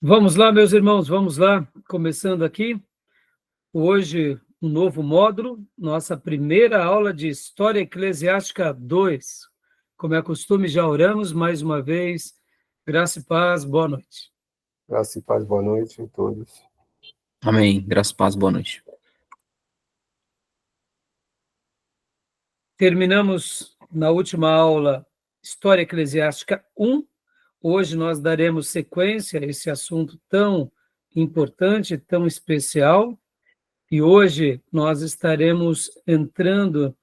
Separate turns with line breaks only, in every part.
Vamos lá, meus irmãos, vamos lá. Começando aqui, hoje, um novo módulo, nossa primeira aula de História Eclesiástica 2. Como é costume, já oramos mais uma vez. Graça e paz, boa noite.
Graça e paz, boa noite a todos.
Amém. Graça e paz, boa noite.
Terminamos na última aula História Eclesiástica 1. Hoje nós daremos sequência a esse assunto tão importante, tão especial. E hoje nós estaremos entrando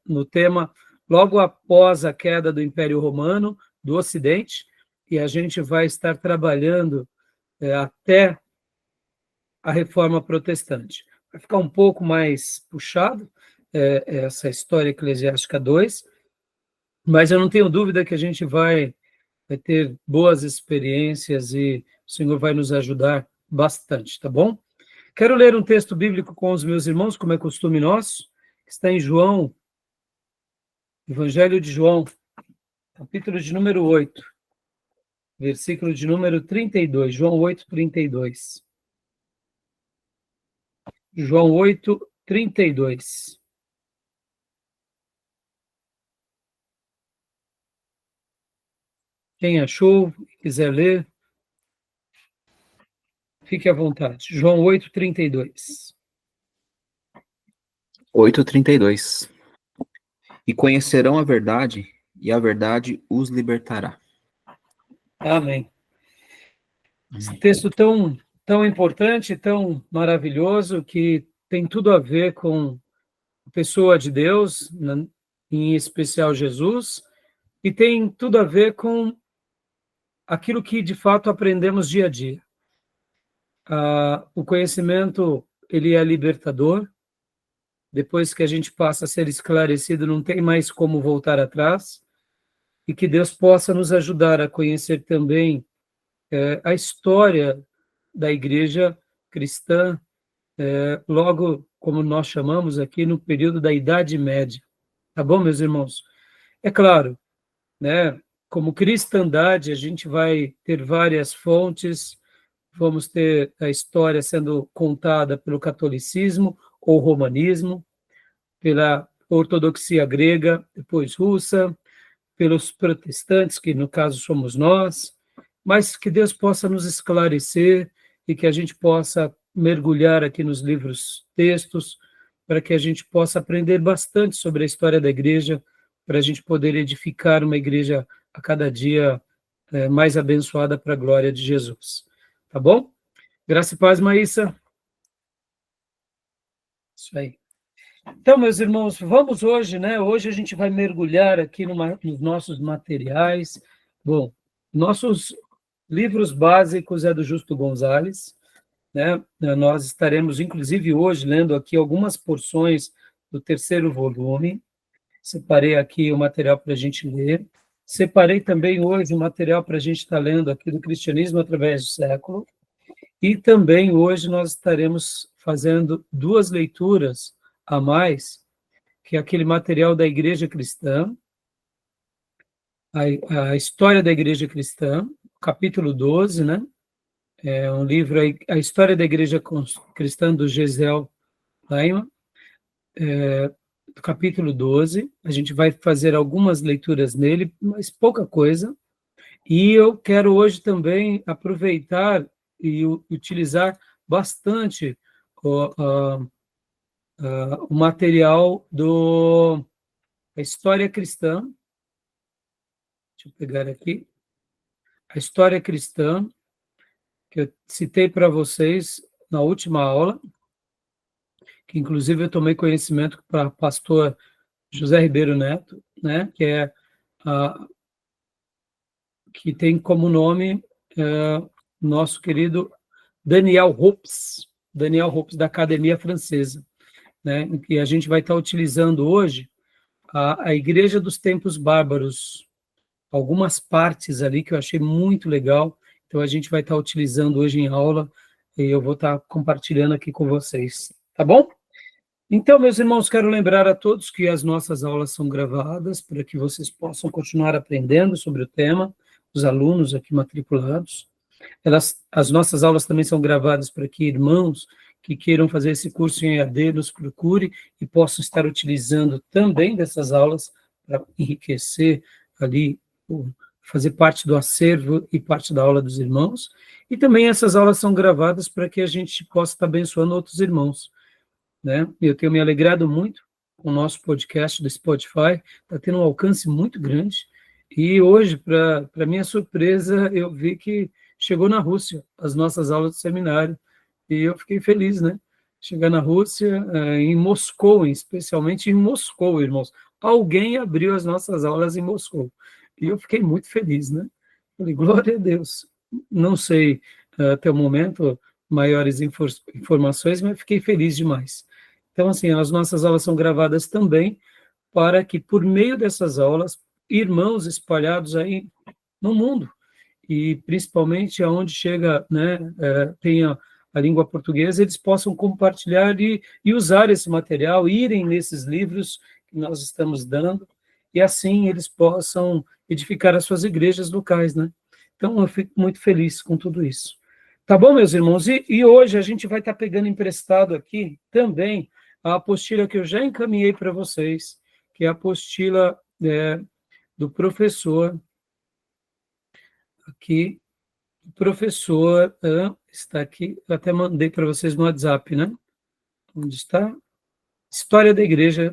no tema logo após a queda do Império Romano, do Ocidente, e a gente vai estar trabalhando até a Reforma Protestante. Vai ficar um pouco mais puxado essa História Eclesiástica 2, mas eu não tenho dúvida que a gente vai ter boas experiências e o Senhor vai nos ajudar bastante, tá bom? Quero ler um texto bíblico com os meus irmãos, como é costume nosso, que está em João, Evangelho de João, capítulo de número 8, versículo de número 32, João 8, 32. João 8, 32. Quem achou, quiser ler, fique à vontade. João 8, 32.
8:32. E conhecerão a verdade, e a verdade os libertará.
Amém. Esse texto tão importante, tão maravilhoso, que tem tudo a ver com a pessoa de Deus, em especial Jesus, e tem tudo a ver com aquilo que, de fato, aprendemos dia a dia. O conhecimento, ele é libertador. Depois que a gente passa a ser esclarecido, não tem mais como voltar atrás, e que Deus possa nos ajudar a conhecer também a história da igreja cristã, logo, como nós chamamos aqui, no período da Idade Média. Tá bom, meus irmãos? É claro, né? Como cristandade, a gente vai ter várias fontes, vamos ter a história sendo contada pelo catolicismo ou romanismo, pela ortodoxia grega, depois russa, pelos protestantes, que no caso somos nós, mas que Deus possa nos esclarecer e que a gente possa mergulhar aqui nos livros, textos, para que a gente possa aprender bastante sobre a história da igreja, para a gente poder edificar uma igreja a cada dia mais abençoada para a glória de Jesus. Tá bom? Graça e paz, Maísa. Isso aí. Então, meus irmãos, vamos hoje, né? Hoje a gente vai mergulhar aqui nos nossos materiais. Bom, nossos livros básicos é do Justo Gonzalez, né? Nós estaremos, inclusive, hoje lendo aqui algumas porções do terceiro volume. Separei aqui o material para a gente ler. Separei também hoje o material para a gente estar lendo aqui do Cristianismo através do século. E também hoje nós estaremos fazendo duas leituras a mais, que é aquele material da Igreja Cristã, a História da Igreja Cristã, capítulo 12, né? É um livro, a História da Igreja Cristã, do Gesiel Laiman, do capítulo 12. A gente vai fazer algumas leituras nele, mas pouca coisa. E eu quero hoje também aproveitar e utilizar bastante o material da História Cristã. Deixa eu pegar aqui. A História Cristã, que eu citei para vocês na última aula, que inclusive eu tomei conhecimento para o pastor José Ribeiro Neto, né, que tem como nome nosso querido Daniel Hopes da Academia Francesa, né, que a gente vai estar utilizando hoje a Igreja dos Tempos Bárbaros, algumas partes ali que eu achei muito legal, então a gente vai estar utilizando hoje em aula, e eu vou estar compartilhando aqui com vocês, tá bom? Então, meus irmãos, quero lembrar a todos que as nossas aulas são gravadas, para que vocês possam continuar aprendendo sobre o tema, os alunos aqui matriculados. As nossas aulas também são gravadas para que irmãos que queiram fazer esse curso em EAD nos procure e possam estar utilizando também dessas aulas para enriquecer ali, fazer parte do acervo e parte da aula dos irmãos. E também essas aulas são gravadas para que a gente possa estar abençoando outros irmãos, né? Eu tenho me alegrado muito com o nosso podcast do Spotify, está tendo um alcance muito grande. E hoje, para minha surpresa, eu vi que chegou na Rússia as nossas aulas do seminário, e eu fiquei feliz, né? Chegar na Rússia, em Moscou, especialmente em Moscou, irmãos. Alguém abriu as nossas aulas em Moscou. E eu fiquei muito feliz, né? Falei, glória a Deus. Não sei, até o momento, maiores informações, mas fiquei feliz demais. Então, assim, as nossas aulas são gravadas também para que, por meio dessas aulas, irmãos espalhados aí no mundo, e principalmente aonde chega, né, tem a língua portuguesa, eles possam compartilhar e usar esse material, irem nesses livros que nós estamos dando, e assim eles possam edificar as suas igrejas locais, né? Então, eu fico muito feliz com tudo isso. Tá bom, meus irmãos? E hoje a gente vai estar pegando emprestado aqui também a apostila que eu já encaminhei para vocês, que é a apostila do professor, aqui, o professor está aqui, eu até mandei para vocês no WhatsApp, né? Onde está? História da Igreja,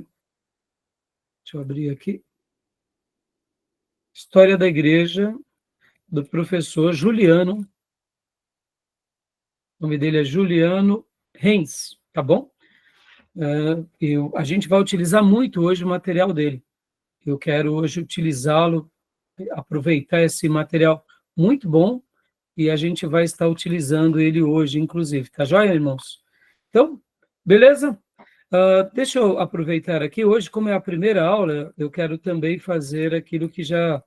deixa eu abrir aqui. História da Igreja, do professor Juliano, o nome dele é Juliano Reis, tá bom? A gente vai utilizar muito hoje o material dele. Eu quero hoje utilizá-lo, aproveitar esse material muito bom, e a gente vai estar utilizando ele hoje, inclusive. Tá joia, irmãos? Então, beleza? Deixa eu aproveitar aqui. Hoje, como é a primeira aula, eu quero também fazer aquilo que já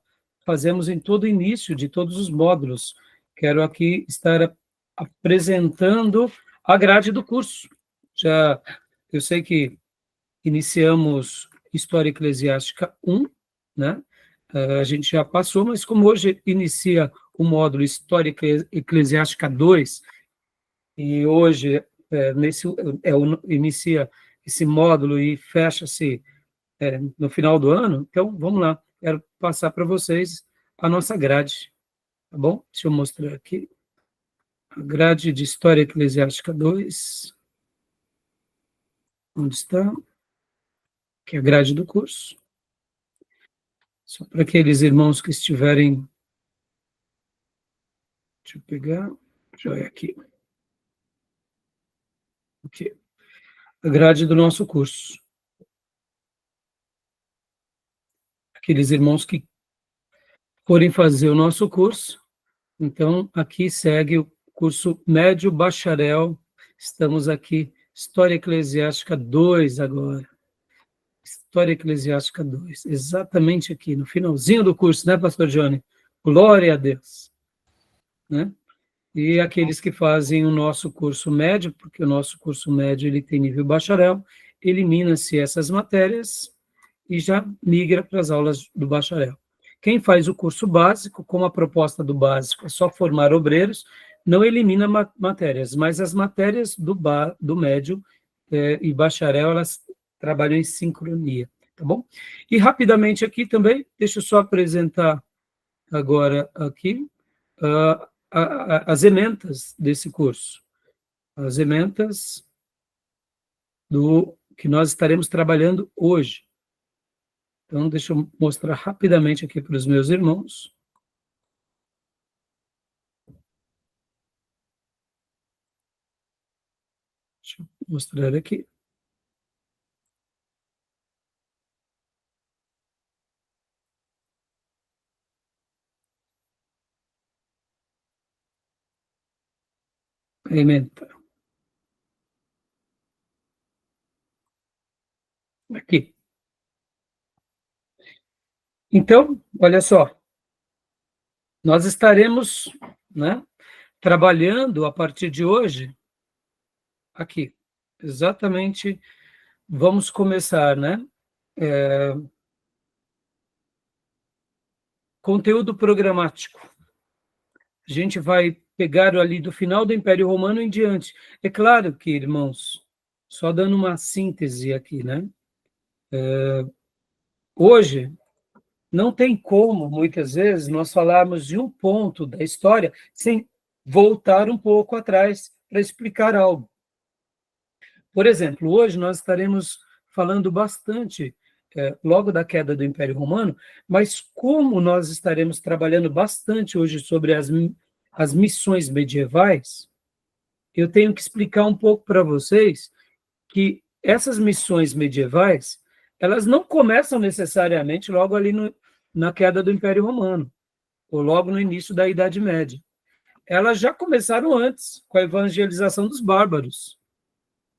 fazemos em todo o início de todos os módulos. Quero aqui estar apresentando a grade do curso. Eu sei que iniciamos História Eclesiástica 1, né? A gente já passou, mas como hoje inicia o módulo História Eclesiástica 2, e hoje inicia esse módulo e fecha-se no final do ano, então vamos lá, quero passar para vocês a nossa grade, tá bom? Deixa eu mostrar aqui, a grade de História Eclesiástica 2, onde está? Que é a grade do curso. Só para aqueles irmãos que estiverem... Deixa eu pegar, joia aqui. Aqui. A grade do nosso curso. Aqueles irmãos que forem fazer o nosso curso, então aqui segue o curso médio bacharel. Estamos aqui, História Eclesiástica 2 agora. História Eclesiástica 2, exatamente aqui, no finalzinho do curso, né, pastor Johnny? Glória a Deus. Né? E aqueles que fazem o nosso curso médio, porque o nosso curso médio ele tem nível bacharel, elimina-se essas matérias e já migra para as aulas do bacharel. Quem faz o curso básico, como a proposta do básico é só formar obreiros, não elimina matérias, mas as matérias do médio e bacharel, elas trabalham em sincronia, tá bom? E rapidamente aqui também, deixa eu só apresentar agora aqui as ementas desse curso. As ementas do que nós estaremos trabalhando hoje. Então, deixa eu mostrar rapidamente aqui para os meus irmãos. Deixa eu mostrar aqui. Ementa. Aqui. Então, olha só. Nós estaremos, né, trabalhando a partir de hoje aqui. Exatamente, vamos começar, né? Conteúdo programático. A gente vai pegaram ali do final do Império Romano em diante. É claro que, irmãos, só dando uma síntese aqui, né? Hoje, não tem como, muitas vezes, nós falarmos de um ponto da história sem voltar um pouco atrás para explicar algo. Por exemplo, hoje nós estaremos falando bastante, logo da queda do Império Romano, mas como nós estaremos trabalhando bastante hoje sobre as missões medievais, eu tenho que explicar um pouco para vocês que essas missões medievais, elas não começam necessariamente logo ali na queda do Império Romano, ou logo no início da Idade Média. Elas já começaram antes, com a evangelização dos bárbaros.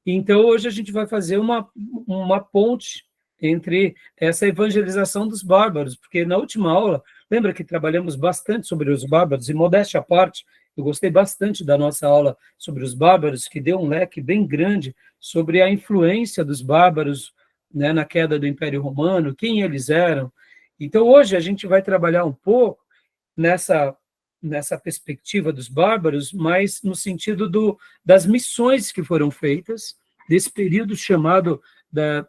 Então, hoje a gente vai fazer uma ponte entre essa evangelização dos bárbaros, porque na última aula, lembra que trabalhamos bastante sobre os bárbaros, e modéstia à parte, eu gostei bastante da nossa aula sobre os bárbaros, que deu um leque bem grande sobre a influência dos bárbaros, né, na queda do Império Romano, quem eles eram. Então, hoje a gente vai trabalhar um pouco nessa perspectiva dos bárbaros, mas no sentido das missões que foram feitas, desse período chamado da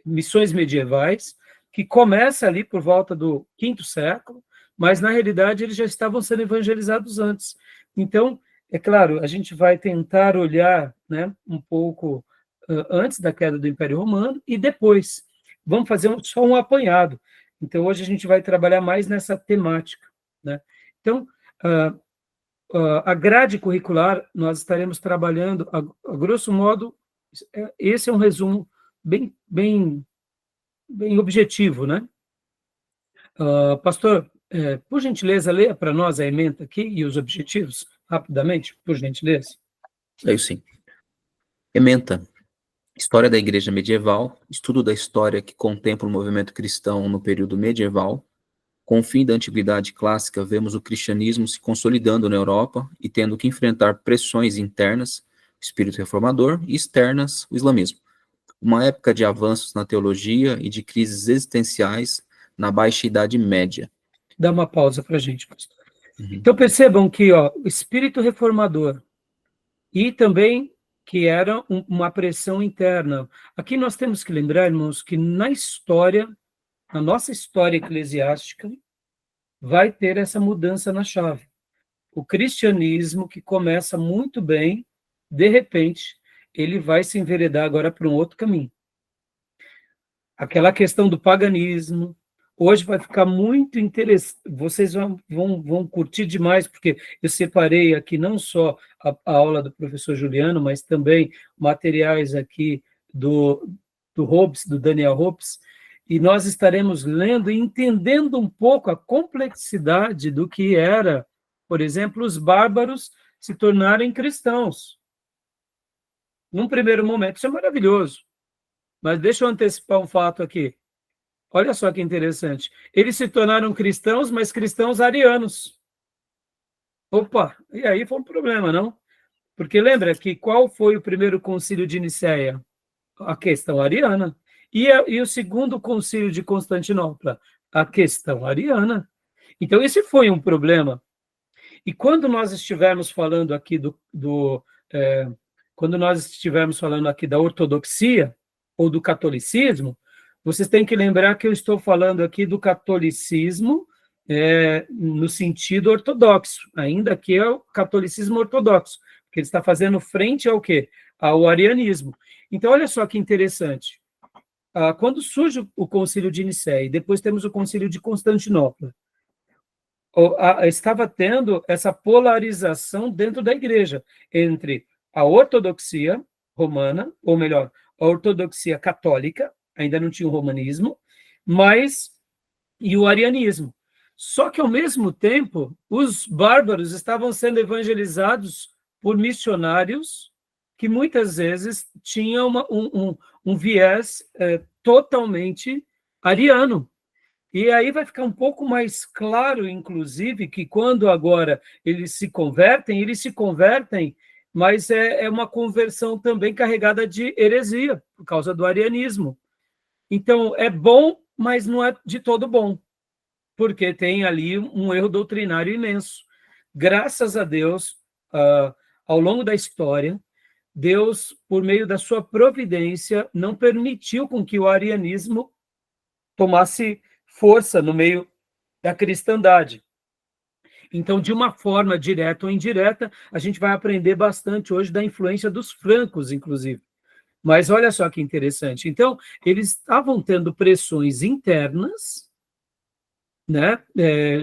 missões medievais, que começa ali por volta do V século, mas, na realidade, eles já estavam sendo evangelizados antes. Então, é claro, a gente vai tentar olhar, né, um pouco antes da queda do Império Romano e depois. Vamos fazer só um apanhado. Então, hoje a gente vai trabalhar mais nessa temática, né? Então, a grade curricular, nós estaremos trabalhando, a grosso modo, esse é um resumo bem objetivo, né? Pastor, por gentileza, leia para nós a ementa aqui e os objetivos, rapidamente, por gentileza.
Leio sim. Ementa. História da Igreja Medieval, estudo da história que contempla o movimento cristão no período medieval. Com o fim da Antiguidade Clássica, vemos o cristianismo se consolidando na Europa e tendo que enfrentar pressões internas, o espírito reformador, e externas, o islamismo. Uma época de avanços na teologia e de crises existenciais na Baixa Idade Média.
Dá uma pausa para a gente, pastor. Então, percebam que o espírito reformador e também que era uma pressão interna. Aqui nós temos que lembrar, irmãos, que na nossa história eclesiástica, vai ter essa mudança na chave. O cristianismo, que começa muito bem, de repente, ele vai se enveredar agora para um outro caminho. Aquela questão do paganismo, hoje vai ficar muito interessante, vocês vão curtir demais, porque eu separei aqui não só a aula do professor Juliano, mas também materiais aqui do Hobbes, do Daniel Hobbes, e nós estaremos lendo e entendendo um pouco a complexidade do que era, por exemplo, os bárbaros se tornarem cristãos. Num primeiro momento, isso é maravilhoso, mas deixa eu antecipar um fato aqui. Olha só que interessante. Eles se tornaram cristãos, mas cristãos arianos. Opa, e aí foi um problema, não? Porque lembra que qual foi o primeiro concílio de Nicéia? A questão ariana. E o segundo concílio de Constantinopla? A questão ariana. Então, esse foi um problema. E quando nós estivermos falando aqui quando nós estivermos falando aqui da ortodoxia ou do catolicismo, vocês têm que lembrar que eu estou falando aqui do catolicismo no sentido ortodoxo, ainda que é o catolicismo ortodoxo, porque ele está fazendo frente ao quê? Ao arianismo. Então, olha só que interessante. Quando surge o concílio de Nicéia, e depois temos o concílio de Constantinopla, estava tendo essa polarização dentro da igreja, entre a ortodoxia romana, ou melhor, a ortodoxia católica, ainda não tinha o romanismo, e o arianismo. Só que, ao mesmo tempo, os bárbaros estavam sendo evangelizados por missionários que muitas vezes tinham um viés totalmente ariano. E aí vai ficar um pouco mais claro, inclusive, que quando agora eles se convertem, mas é uma conversão também carregada de heresia, por causa do arianismo. Então, é bom, mas não é de todo bom, porque tem ali um erro doutrinário imenso. graças a Deus, ao longo da história, Deus, por meio da sua providência, não permitiu com que o arianismo tomasse força no meio da cristandade. Então, de uma forma direta ou indireta, a gente vai aprender bastante hoje da influência dos francos, inclusive. Mas olha só que interessante. Então, eles estavam tendo pressões internas, né?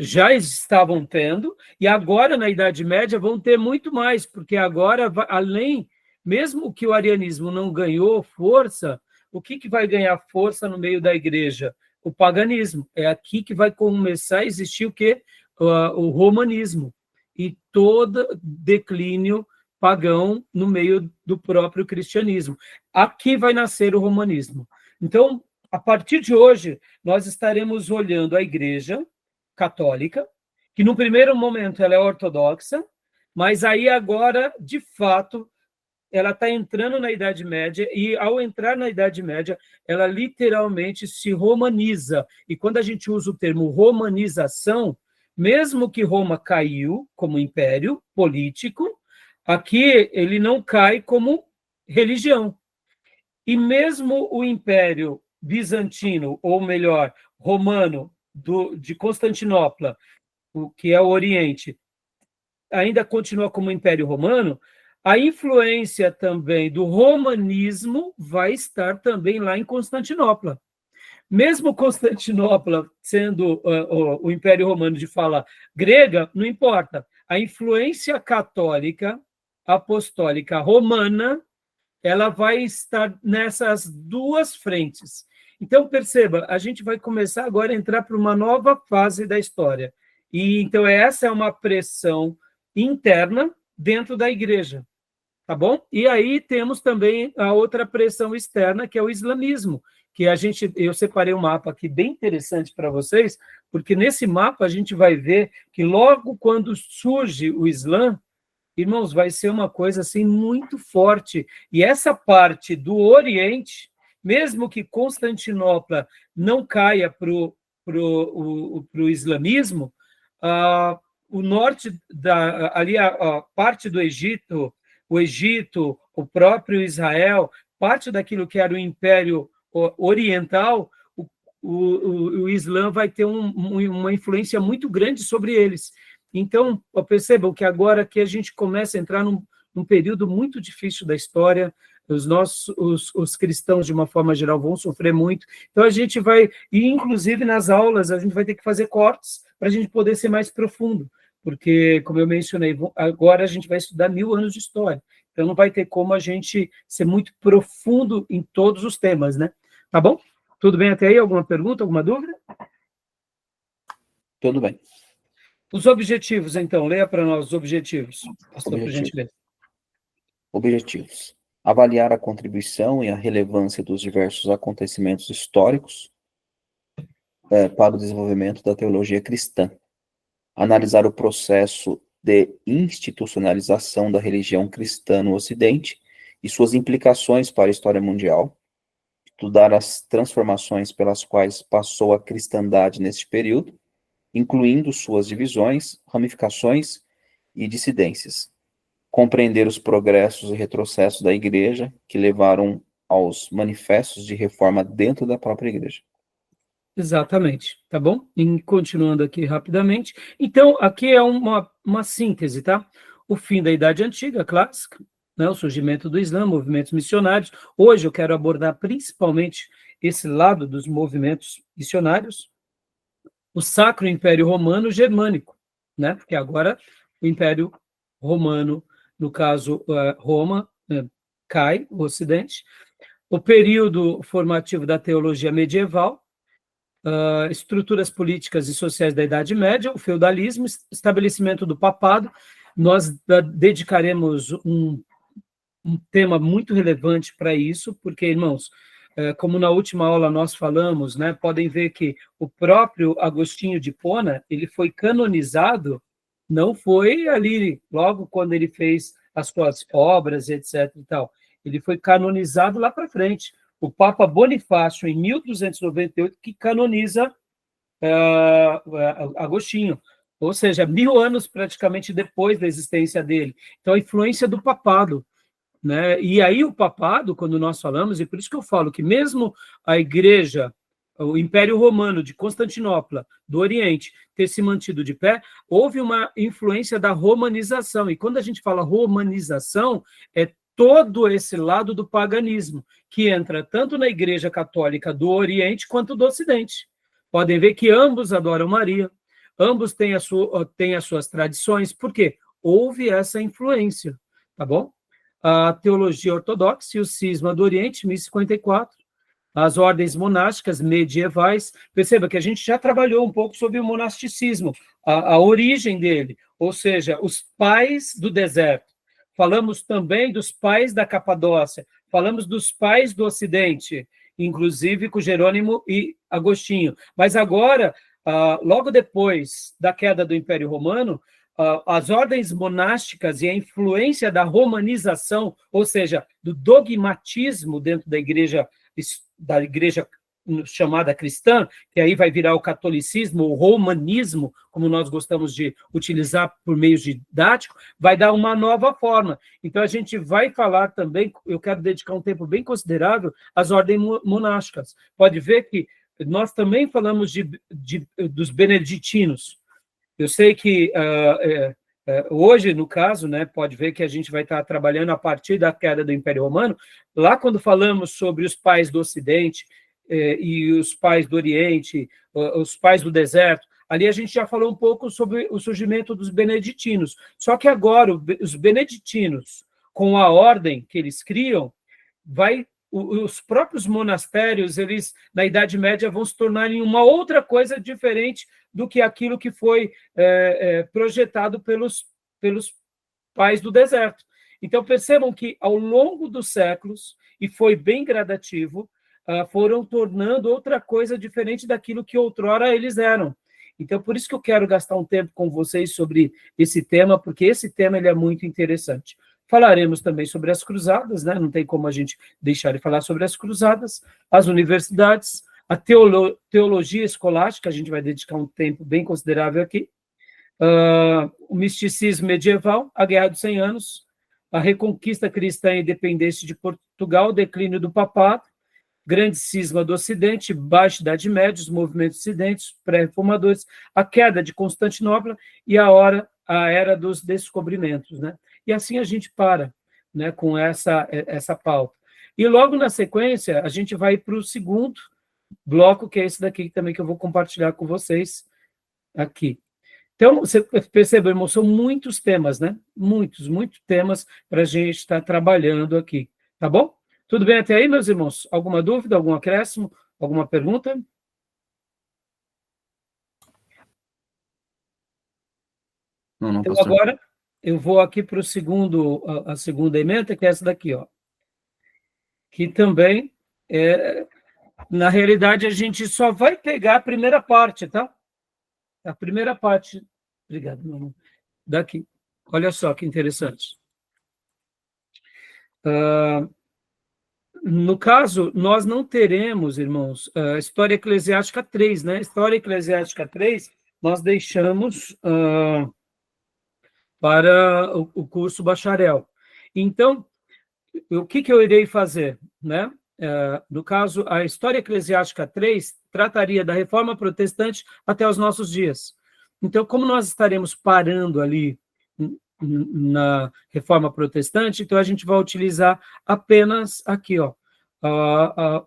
Já estavam tendo, e agora, na Idade Média, vão ter muito mais, porque agora, além, mesmo que o arianismo não ganhou força, o que vai ganhar força no meio da igreja? O paganismo. É aqui que vai começar a existir o quê? O romanismo. E todo declínio pagão no meio do próprio cristianismo. Aqui vai nascer o romanismo. Então, a partir de hoje, nós estaremos olhando a Igreja Católica, que no primeiro momento ela é ortodoxa, mas aí agora, de fato, ela está entrando na Idade Média, e ao entrar na Idade Média, ela literalmente se romaniza. E quando a gente usa o termo romanização, mesmo que Roma caiu como império político, aqui ele não cai como religião. E mesmo o Império Bizantino, ou melhor, romano, de Constantinopla, o que é o Oriente, ainda continua como Império Romano, a influência também do romanismo vai estar também lá em Constantinopla. Mesmo Constantinopla sendo o Império Romano de fala grega, não importa. A influência católica, apostólica romana, ela vai estar nessas duas frentes. Então, perceba, a gente vai começar agora a entrar para uma nova fase da história. E então essa é uma pressão interna dentro da igreja, tá bom? E aí temos também a outra pressão externa, que é o islamismo, que eu separei um mapa aqui bem interessante para vocês, porque nesse mapa a gente vai ver que logo quando surge o Islã, irmãos, vai ser uma coisa assim muito forte. E essa parte do Oriente, mesmo que Constantinopla não caia para o islamismo, o norte, ali a parte do Egito, o próprio Israel, parte daquilo que era o Império Oriental, o Islã vai ter uma influência muito grande sobre eles. Então, percebam que agora que a gente começa a entrar num período muito difícil da história, os cristãos, de uma forma geral, vão sofrer muito. Então, a gente vai, e inclusive nas aulas, a gente vai ter que fazer cortes para a gente poder ser mais profundo, porque, como eu mencionei, agora a gente vai estudar 1000 anos de história. Então, não vai ter como a gente ser muito profundo em todos os temas, né? Tá bom? Tudo bem até aí? Alguma pergunta, alguma dúvida?
Tudo bem.
Os objetivos, então, leia para nós os objetivos, pastor, por gentileza.
Objetivos. Avaliar a contribuição e a relevância dos diversos acontecimentos históricos para o desenvolvimento da teologia cristã. Analisar o processo de institucionalização da religião cristã no Ocidente e suas implicações para a história mundial. Estudar as transformações pelas quais passou a cristandade neste período, incluindo suas divisões, ramificações e dissidências. Compreender os progressos e retrocessos da igreja que levaram aos manifestos de reforma dentro da própria igreja.
Exatamente, tá bom? E continuando aqui rapidamente. Então, aqui é uma síntese, tá? O fim da Idade Antiga, clássica, né? O surgimento do Islã, movimentos missionários. Hoje eu quero abordar principalmente esse lado dos movimentos missionários. O Sacro Império Romano Germânico, né? Porque agora o Império Romano, no caso Roma, cai, o Ocidente. O período formativo da teologia medieval, estruturas políticas e sociais da Idade Média, o feudalismo, estabelecimento do papado. Nós dedicaremos um tema muito relevante para isso, porque, irmãos, como na última aula nós falamos, né, podem ver que o próprio Agostinho de Hipona, ele foi canonizado, não foi ali, logo quando ele fez as suas obras, etc. e tal. Ele foi canonizado lá para frente. O Papa Bonifácio, em 1298, que canoniza Agostinho. ou seja, 1000 anos praticamente depois da existência dele. Então, a influência do papado, né? E aí o papado, quando nós falamos, e por isso que eu falo que mesmo a igreja, o Império Romano de Constantinopla, do Oriente, ter se mantido de pé, houve uma influência da romanização. E quando a gente fala romanização, é todo esse lado do paganismo, que entra tanto na Igreja Católica do Oriente quanto do Ocidente. Podem ver que ambos adoram Maria, ambos têm as suas tradições, por quê? Houve essa influência, tá bom? A teologia ortodoxa e o cisma do Oriente, 1054, as ordens monásticas medievais. Perceba que a gente já trabalhou um pouco sobre o monasticismo, a origem dele, ou seja, os pais do deserto. Falamos também dos pais da Capadócia, falamos dos pais do Ocidente, inclusive com Jerônimo e Agostinho. Mas agora, logo depois da queda do Império Romano, as ordens monásticas e a influência da romanização, ou seja, do dogmatismo dentro da igreja chamada cristã, que aí vai virar o catolicismo, o romanismo, como nós gostamos de utilizar por meio didático, vai dar uma nova forma. Então, a gente vai falar também, eu quero dedicar um tempo bem considerável às ordens monásticas. Pode ver que nós também falamos dos beneditinos. Eu sei que hoje, no caso, né, pode ver que a gente vai estar trabalhando a partir da queda do Império Romano. Lá, quando falamos sobre os pais do Ocidente e os pais do Oriente, os pais do deserto, ali a gente já falou um pouco sobre o surgimento dos beneditinos. Só que agora, os beneditinos, com a ordem que eles criam, os próprios monastérios, eles, na Idade Média, vão se tornarem uma outra coisa diferente do que aquilo que foi projetado pelos pais do deserto. Então, percebam que, ao longo dos séculos, e foi bem gradativo, foram tornando outra coisa diferente daquilo que outrora eles eram. Então, por isso que eu quero gastar um tempo com vocês sobre esse tema, porque esse tema ele é muito interessante. Falaremos também sobre as cruzadas, né? Não tem como a gente deixar de falar sobre as cruzadas, as universidades, a teologia escolástica, a gente vai dedicar um tempo bem considerável aqui, o misticismo medieval, a Guerra dos 100 Anos, a reconquista cristã e independência de Portugal, o declínio do papado, grande cisma do Ocidente, baixa Idade Média, os movimentos dissidentes, pré-reformadores, a queda de Constantinopla e a era dos descobrimentos, né? E assim a gente para, né, com essa pauta. E logo na sequência, a gente vai para o segundo bloco, que é esse daqui também que eu vou compartilhar com vocês aqui. Então, você percebeu, irmão, são muitos temas, né? Muitos temas para a gente estar trabalhando aqui, tá bom? Tudo bem até aí, meus irmãos? Alguma dúvida, algum acréscimo, alguma pergunta?
Não,
Então,
pastor.
agora, eu vou aqui para a segunda ementa, que é essa daqui, ó. Que também, na realidade, a gente só vai pegar a primeira parte, tá? A primeira parte. Obrigado, meu irmão. Daqui. Olha só que interessante. No caso, nós não teremos, irmãos, a História Eclesiástica 3, né? História Eclesiástica 3, nós deixamos para o curso bacharel. Então, o que eu irei fazer, né? No caso, a História Eclesiástica 3 trataria da Reforma Protestante até os nossos dias. Então, como nós estaremos parando ali na Reforma Protestante, então a gente vai utilizar apenas aqui, ó,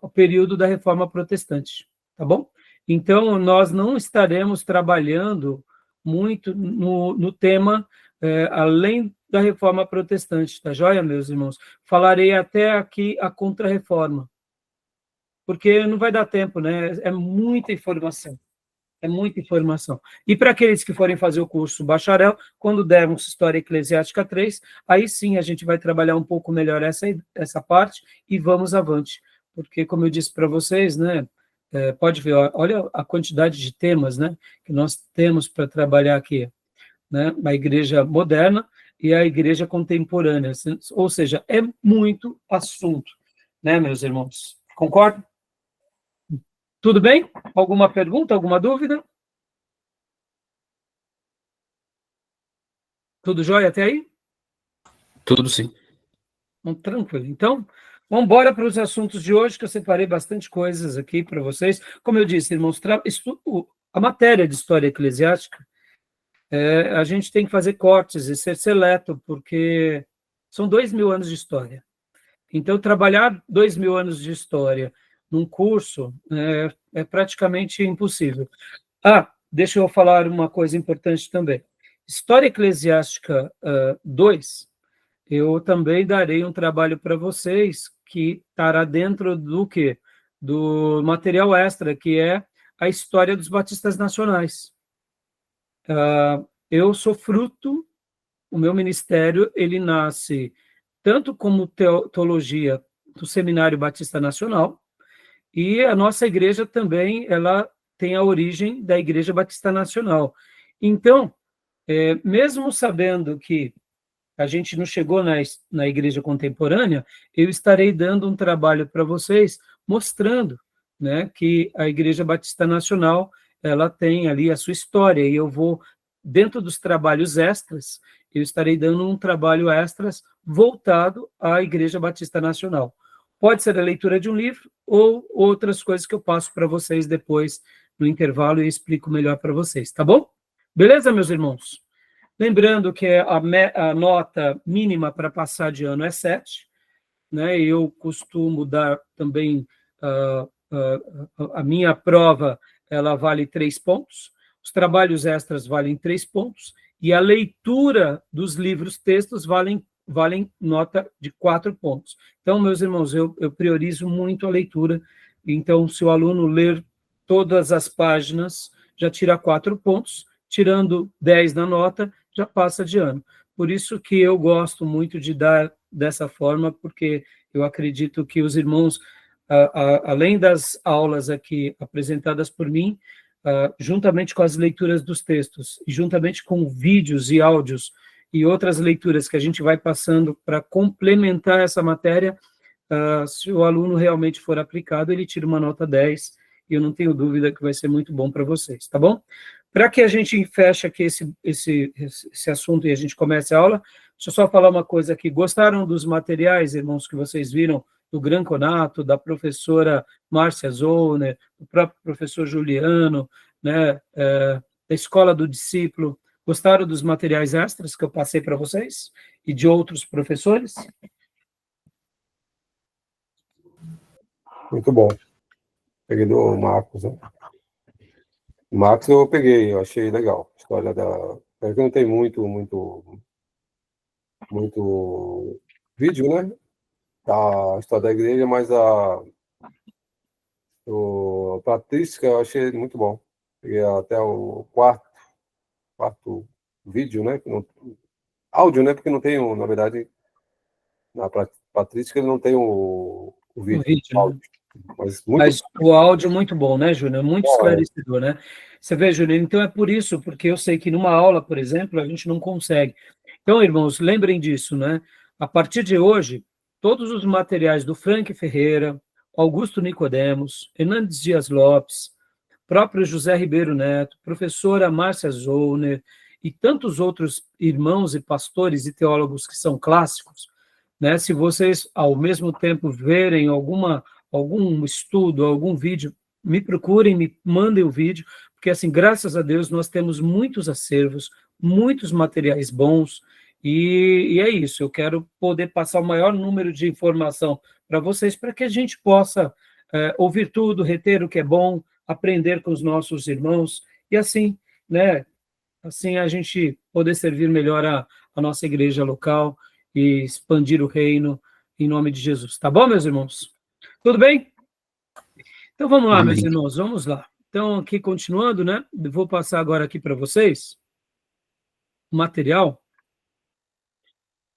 o período da Reforma Protestante, tá bom? Então, nós não estaremos trabalhando muito no tema além da Reforma Protestante, tá joia, meus irmãos? Falarei até aqui a Contra-Reforma, porque não vai dar tempo, né? É muita informação. É muita informação. E para aqueles que forem fazer o curso bacharel, quando dermos História Eclesiástica 3, aí sim a gente vai trabalhar um pouco melhor essa parte e vamos avante. Porque, como eu disse para vocês, né, pode ver, olha a quantidade de temas, né, que nós temos para trabalhar aqui, né, a igreja moderna e a igreja contemporânea, ou seja, é muito assunto, né, meus irmãos? Concordam? Tudo bem? Alguma pergunta, alguma dúvida? Tudo jóia até aí?
Tudo sim.
Tranquilo. Então, vamos embora para os assuntos de hoje, que eu separei bastante coisas aqui para vocês. Como eu disse, irmãos, a matéria de história eclesiástica, a gente tem que fazer cortes e ser seleto, porque são 2.000 anos de história. Então, trabalhar 2.000 anos de história num curso é praticamente impossível. Deixa eu falar uma coisa importante também. História Eclesiástica 2, eu também darei um trabalho para vocês que estará dentro do quê? Do material extra, que é a história dos batistas nacionais. Eu sou fruto, o meu ministério, ele nasce tanto como teologia do Seminário Batista Nacional, e a nossa igreja também, ela tem a origem da Igreja Batista Nacional. Então, mesmo sabendo que a gente não chegou na igreja contemporânea, eu estarei dando um trabalho para vocês, mostrando, né, que a Igreja Batista Nacional, ela tem ali a sua história, e eu vou, dentro dos trabalhos extras, eu estarei dando um trabalho extras voltado à Igreja Batista Nacional. Pode ser a leitura de um livro ou outras coisas que eu passo para vocês depois no intervalo e explico melhor para vocês, tá bom? Beleza, meus irmãos? Lembrando que a nota mínima para passar de ano é 7, né? Eu costumo dar também, a minha prova, ela vale 3 pontos, os trabalhos extras valem 3 pontos, e a leitura dos livros textos valem nota de 4 pontos. Então, meus irmãos, eu priorizo muito a leitura, então, se o aluno ler todas as páginas, já tira 4 pontos, tirando 10 na nota, já passa de ano. Por isso que eu gosto muito de dar dessa forma, porque eu acredito que os irmãos, além das aulas aqui apresentadas por mim, juntamente com as leituras dos textos, e juntamente com vídeos e áudios e outras leituras que a gente vai passando para complementar essa matéria, se o aluno realmente for aplicado, ele tira uma nota 10, e eu não tenho dúvida que vai ser muito bom para vocês, tá bom? Para que a gente feche aqui esse assunto e a gente comece a aula, deixa eu só falar uma coisa aqui. Gostaram dos materiais, irmãos, que vocês viram do Gran Conato, da professora Márcia Zollner, do próprio professor Juliano, né, da Escola do Discípulo? Gostaram dos materiais extras que eu passei para vocês? E de outros professores?
Muito bom. Peguei do Marcos, né? O Marcos eu peguei, eu achei legal. A história da. É que não tem muito vídeo, né? A história da igreja, mas a patrística eu achei muito bom. Peguei até o quarto vídeo, né? Áudio, né? Porque não tem, na verdade, na patrística ele não tem o
O
vídeo,
vídeo,
o
né?
áudio. Mas muito
Mas o áudio muito bom, né, Júnior? Muito
bom, é.
esclarecedor, né? Você vê, Júnior, então é por isso, porque eu sei que numa aula, por exemplo, a gente não consegue. Então, irmãos, lembrem disso, né? A partir de hoje, todos os materiais do Frank Ferreira, Augusto Nicodemos, Hernandes Dias Lopes, próprio José Ribeiro Neto, professora Márcia Zollner e tantos outros irmãos e pastores e teólogos que são clássicos, né? Se vocês, ao mesmo tempo, verem algum estudo, algum vídeo, me procurem, me mandem o vídeo, porque, assim, graças a Deus, nós temos muitos acervos, muitos materiais bons, e é isso, eu quero poder passar o maior número de informação para vocês, para que a gente possa ouvir tudo, reter o que é bom, aprender com os nossos irmãos, e assim, né, assim a gente poder servir melhor a nossa igreja local e expandir o reino em nome de Jesus. Tá bom, meus irmãos? Tudo bem? Então vamos lá, meus
Amém.
irmãos, vamos lá. Então, aqui continuando, né? Vou passar agora aqui para vocês o material.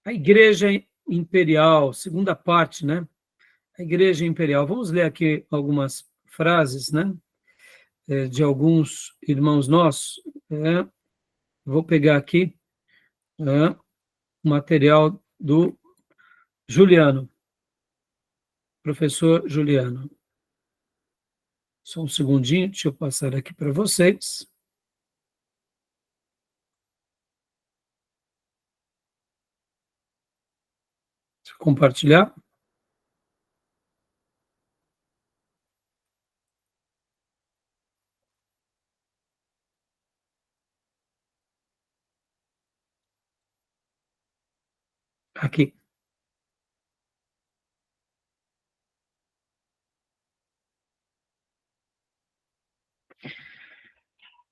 A Igreja Imperial, segunda parte, né? A Igreja Imperial. Vamos ler aqui algumas frases, né? De alguns irmãos nossos. Vou pegar aqui o material do Juliano, professor Juliano. Só um segundinho, deixa eu passar aqui para vocês. Deixa eu compartilhar. Aqui.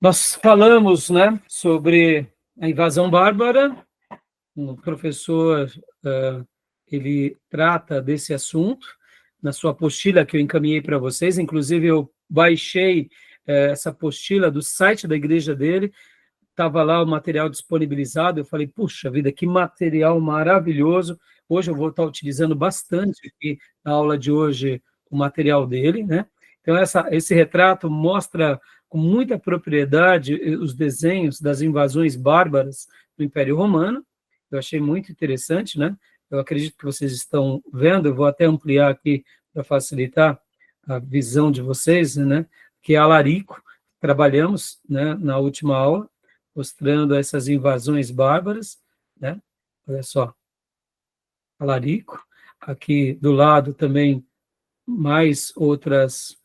Nós falamos, né, sobre a invasão bárbara. O professor, ele trata desse assunto na sua apostila que eu encaminhei para vocês. Inclusive, eu baixei essa apostila do site da igreja dele. Estava lá o material disponibilizado. Eu falei, puxa vida, que material maravilhoso. Hoje eu vou estar utilizando bastante aqui na aula de hoje o material dele, né? Então, esse retrato mostra com muita propriedade os desenhos das invasões bárbaras do Império Romano. Eu achei muito interessante, né? Eu acredito que vocês estão vendo, eu vou até ampliar aqui para facilitar a visão de vocês, né? Que é alarico, trabalhamos, né, na última aula, mostrando essas invasões bárbaras, né? Olha só, alarico. Aqui do lado também mais outros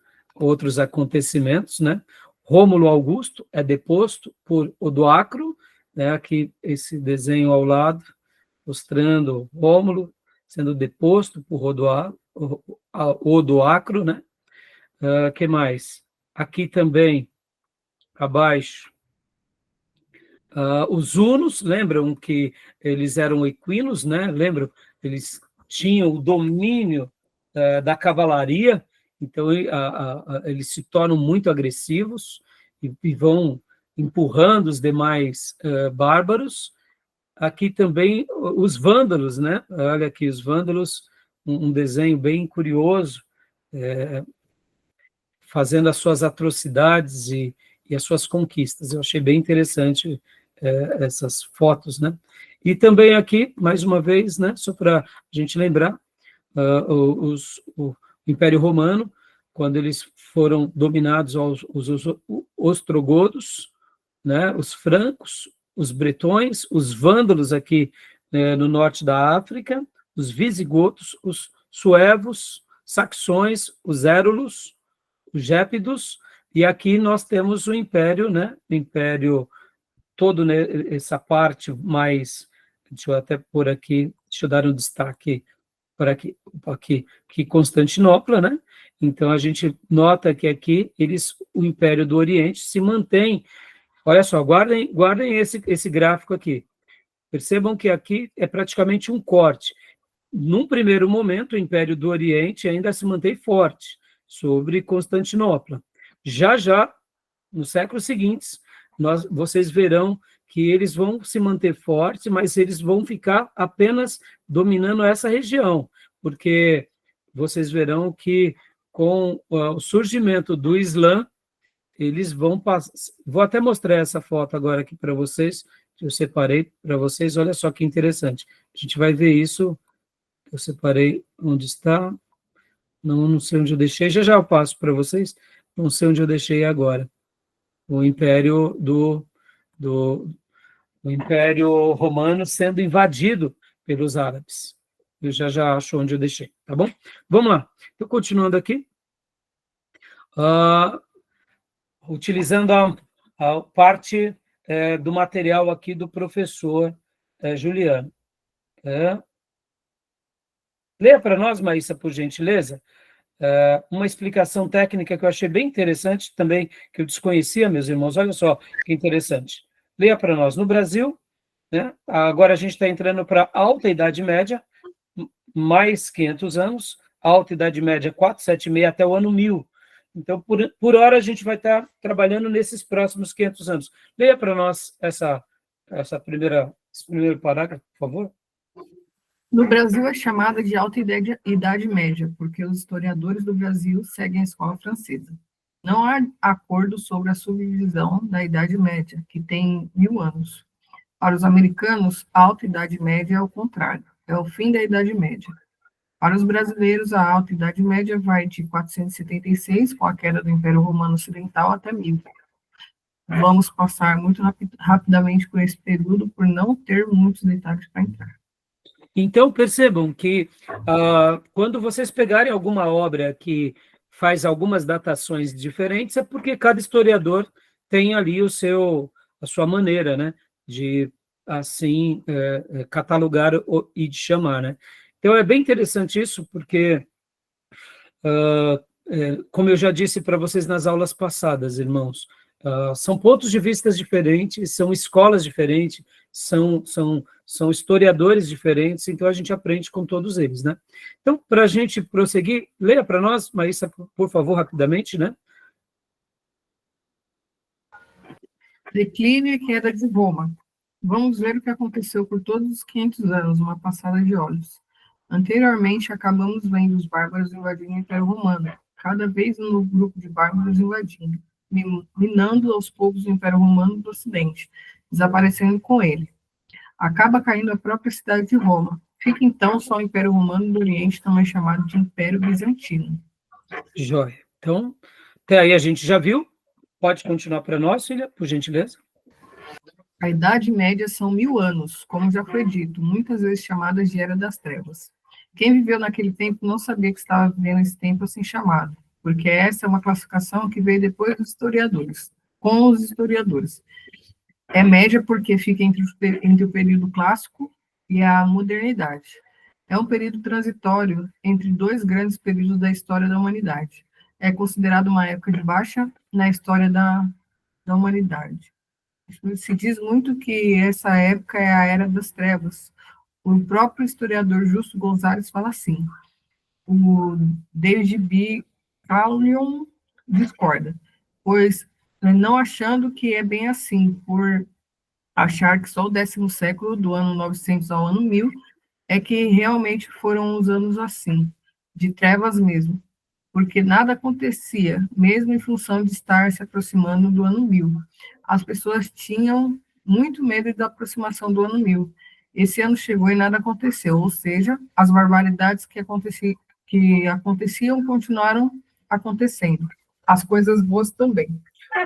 acontecimentos, né? Rômulo Augusto é deposto por Odoacro, né? Aqui esse desenho ao lado, mostrando Rômulo sendo deposto por Odoacro, né? Que mais? Aqui também, abaixo, os hunos, lembram que eles eram equinos, né? Lembram? Eles tinham o domínio da cavalaria, então eles se tornam muito agressivos e vão empurrando os demais bárbaros. Aqui também os vândalos, né? Olha aqui, os vândalos, um desenho bem curioso, fazendo as suas atrocidades e as suas conquistas. Eu achei bem interessante essas fotos, né? E também aqui, mais uma vez, né, só para a gente lembrar, o Império Romano, quando eles foram dominados os ostrogodos, né, os francos, os bretões, os vândalos aqui no norte da África, os visigodos, os suevos, saxões, os érulos, os gépidos, e aqui nós temos o Império, né, o Império todo, né, essa parte mais, deixa eu até pôr aqui, deixa eu dar um destaque para aqui, que Constantinopla, né? Então a gente nota que aqui o Império do Oriente se mantém. Olha só, guardem esse gráfico aqui. Percebam que aqui é praticamente um corte. Num primeiro momento, o Império do Oriente ainda se mantém forte sobre Constantinopla. Já nos séculos seguintes, vocês verão que eles vão se manter fortes, mas eles vão ficar apenas dominando essa região, porque vocês verão que com o surgimento do Islã, eles vão passar. Vou até mostrar essa foto agora aqui para vocês, que eu separei para vocês, olha só que interessante. A gente vai ver isso, eu separei onde está, não sei onde eu deixei, já eu passo para vocês, não sei onde eu deixei agora. O Império o Império Romano sendo invadido pelos árabes. Eu já acho onde eu deixei, tá bom? Vamos lá. Então, continuando aqui. Utilizando a parte do material aqui do professor Juliano. Leia para nós, Maísa, por gentileza, uma explicação técnica que eu achei bem interessante também, que eu desconhecia, meus irmãos. Olha só que interessante. Leia para nós. No Brasil, né, agora a gente está entrando para a Alta Idade Média, mais 500 anos, Alta Idade Média 476 até o ano 1000. Então, por hora, a gente vai estar trabalhando nesses próximos 500 anos. Leia para nós esse primeiro parágrafo, por favor.
No Brasil é chamada de Alta Idade Média, porque os historiadores do Brasil seguem a escola francesa. Não há acordo sobre a subdivisão da Idade Média, que tem 1000 anos. Para os americanos, a Alta Idade Média é o contrário, é o fim da Idade Média. Para os brasileiros, a Alta Idade Média vai de 476, com a queda do Império Romano Ocidental, até 1000. Vamos passar muito rapidamente por esse período, por não ter muitos detalhes para entrar.
Então, percebam que quando vocês pegarem alguma obra que faz algumas datações diferentes, é porque cada historiador tem ali a sua maneira, né, de, assim, catalogar e de chamar, né? Então, é bem interessante isso, porque, como eu já disse para vocês nas aulas passadas, irmãos, são pontos de vista diferentes, são escolas diferentes, são historiadores diferentes, então a gente aprende com todos eles, né? Então, para a gente prosseguir, leia para nós, Maísa, por favor, rapidamente, né?
Declínio e queda de Roma. Vamos ver o que aconteceu por todos os 500 anos, uma passada de olhos. Anteriormente, acabamos vendo os bárbaros invadindo o Império Romano, cada vez um novo grupo de bárbaros invadindo, minando aos poucos o Império Romano do Ocidente, desaparecendo com ele. Acaba caindo a própria cidade de Roma. Fica então só o Império Romano do Oriente, também chamado de Império Bizantino.
Jóia. Então, até aí a gente já viu. Pode continuar para nós, filha, por gentileza.
A Idade Média são 1000 anos, como já foi dito, muitas vezes chamadas de Era das Trevas. Quem viveu naquele tempo não sabia que estava vivendo esse tempo assim chamado, porque essa é uma classificação que veio depois dos historiadores, com os historiadores. É média porque fica entre o período clássico e a modernidade. É um período transitório entre dois grandes períodos da história da humanidade. É considerado uma época de baixa na história da humanidade. Se diz muito que essa época é a Era das Trevas. O próprio historiador Justo Gonzalez fala assim. O David B. Callion discorda, pois não achando que é bem assim, por achar que só o 10º século, do ano 900 ao ano 1000, é que realmente foram os anos assim, de trevas mesmo, porque nada acontecia, mesmo em função de estar se aproximando do ano 1000. As pessoas tinham muito medo da aproximação do ano 1000. Esse ano chegou e nada aconteceu, ou seja, as barbaridades que aconteciam continuaram acontecendo. As coisas boas também.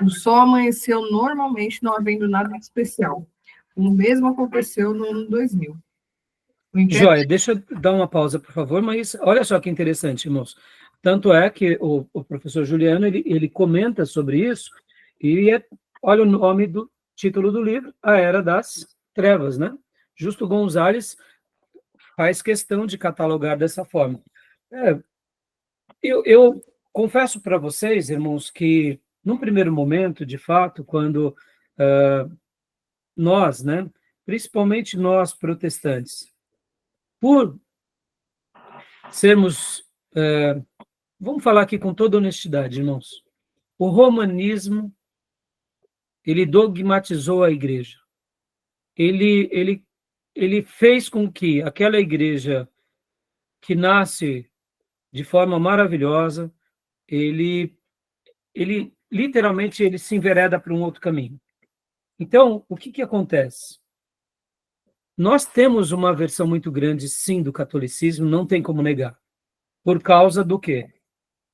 O sol amanheceu normalmente, não havendo nada de especial. O mesmo aconteceu no ano 2000.
Jóia, deixa eu dar uma pausa, por favor, mas olha só que interessante, irmãos. Tanto é que o professor Juliano, ele comenta sobre isso, e olha o nome do título do livro, A Era das Trevas, né? Justo Gonzalez faz questão de catalogar dessa forma. Eu confesso para vocês, irmãos, que num primeiro momento, de fato, quando nós, né, principalmente nós protestantes, por sermos, vamos falar aqui com toda honestidade, irmãos, o romanismo, ele dogmatizou a igreja. Ele fez com que aquela igreja que nasce de forma maravilhosa, ele literalmente ele se envereda para um outro caminho. Então, o que acontece? Nós temos uma versão muito grande, sim, do catolicismo, não tem como negar. Por causa do quê?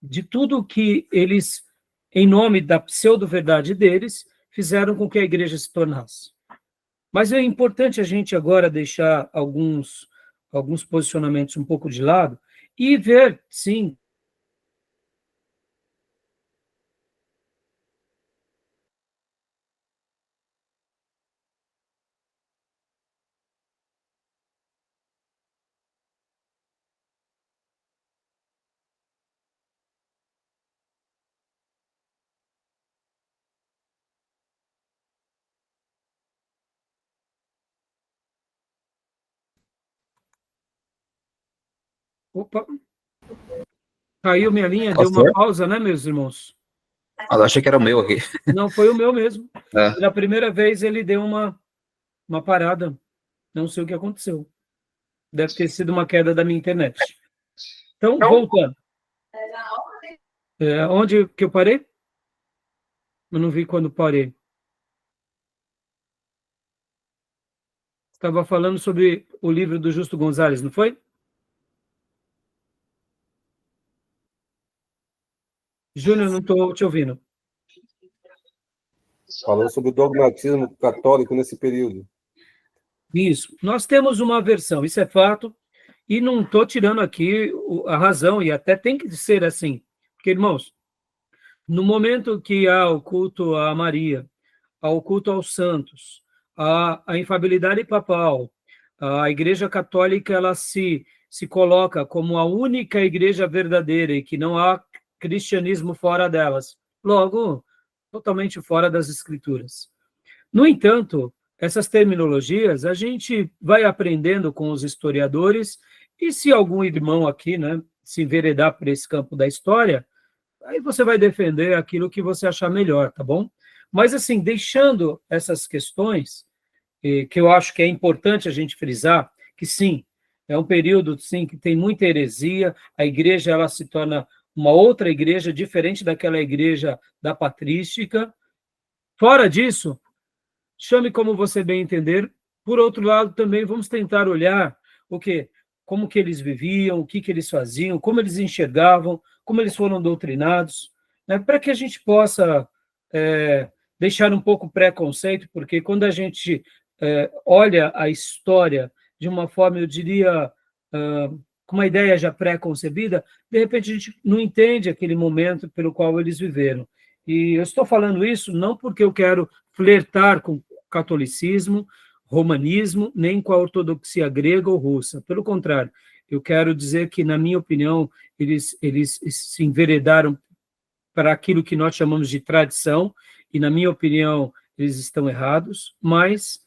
De tudo que eles, em nome da pseudo-verdade deles, fizeram com que a igreja se tornasse. Mas é importante a gente agora deixar alguns posicionamentos um pouco de lado e ver, sim, opa, caiu minha linha, deu uma
Pastor?
pausa, né, meus irmãos?
Eu achei que era o meu aqui.
Não, foi o meu mesmo.
É.
Pela primeira vez ele deu uma parada, não sei o que aconteceu. Deve ter sido uma queda da minha internet. Então, voltando. Onde que eu parei? Eu não vi quando parei. Estava falando sobre o livro do Justo Gonzalez, não foi? Júnior, não estou te ouvindo.
Falou sobre o dogmatismo católico nesse período.
Isso. Nós temos uma versão, isso é fato, e não estou tirando aqui a razão, e até tem que ser assim. Porque, irmãos, no momento que há o culto a Maria, há o culto aos santos, a infabilidade papal, a Igreja Católica ela se coloca como a única igreja verdadeira e que não há cristianismo fora delas. Logo, totalmente fora das Escrituras. No entanto, essas terminologias a gente vai aprendendo com os historiadores e se algum irmão aqui, né, se enveredar por esse campo da história, aí você vai defender aquilo que você achar melhor, tá bom? Mas, assim, deixando essas questões, que eu acho que é importante a gente frisar, que sim, é um período, sim, que tem muita heresia, a igreja, ela se torna uma outra igreja, diferente daquela igreja da patrística. Fora disso, chame como você bem entender. Por outro lado, também vamos tentar olhar o quê? Como que eles viviam, o que que eles faziam, como eles enxergavam, como eles foram doutrinados, né? Para que a gente possa deixar um pouco o preconceito, porque quando a gente olha a história de uma forma, eu diria, com uma ideia já pré-concebida, de repente a gente não entende aquele momento pelo qual eles viveram. E eu estou falando isso não porque eu quero flertar com o catolicismo, romanismo, nem com a ortodoxia grega ou russa. Pelo contrário, eu quero dizer que, na minha opinião, eles se enveredaram para aquilo que nós chamamos de tradição, e, na minha opinião, eles estão errados, mas,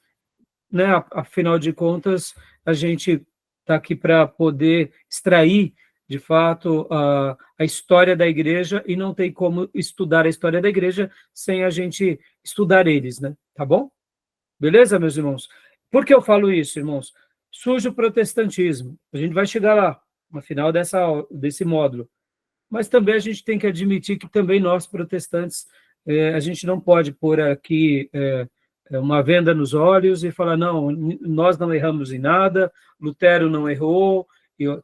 né, afinal de contas, a gente está aqui para poder extrair, de fato, a história da igreja, e não tem como estudar a história da igreja sem a gente estudar eles, né? Tá bom? Beleza, meus irmãos? Por que eu falo isso, irmãos? Surge o protestantismo. A gente vai chegar lá, no final desse módulo. Mas também a gente tem que admitir que também nós, protestantes, a gente não pode pôr aqui uma venda nos olhos e falar, não, nós não erramos em nada, Lutero não errou,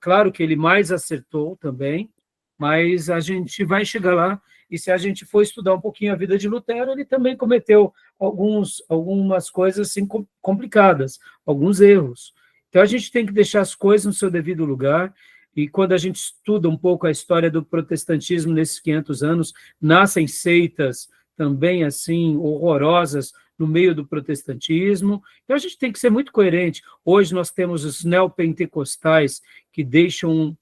claro que ele mais acertou também, mas a gente vai chegar lá, e se a gente for estudar um pouquinho a vida de Lutero, ele também cometeu algumas coisas assim, complicadas, alguns erros. Então a gente tem que deixar as coisas no seu devido lugar, e quando a gente estuda um pouco a história do protestantismo nesses 500 anos, nascem seitas também assim horrorosas no meio do protestantismo. Então a gente tem que ser muito coerente. Hoje nós temos os neopentecostais que deixam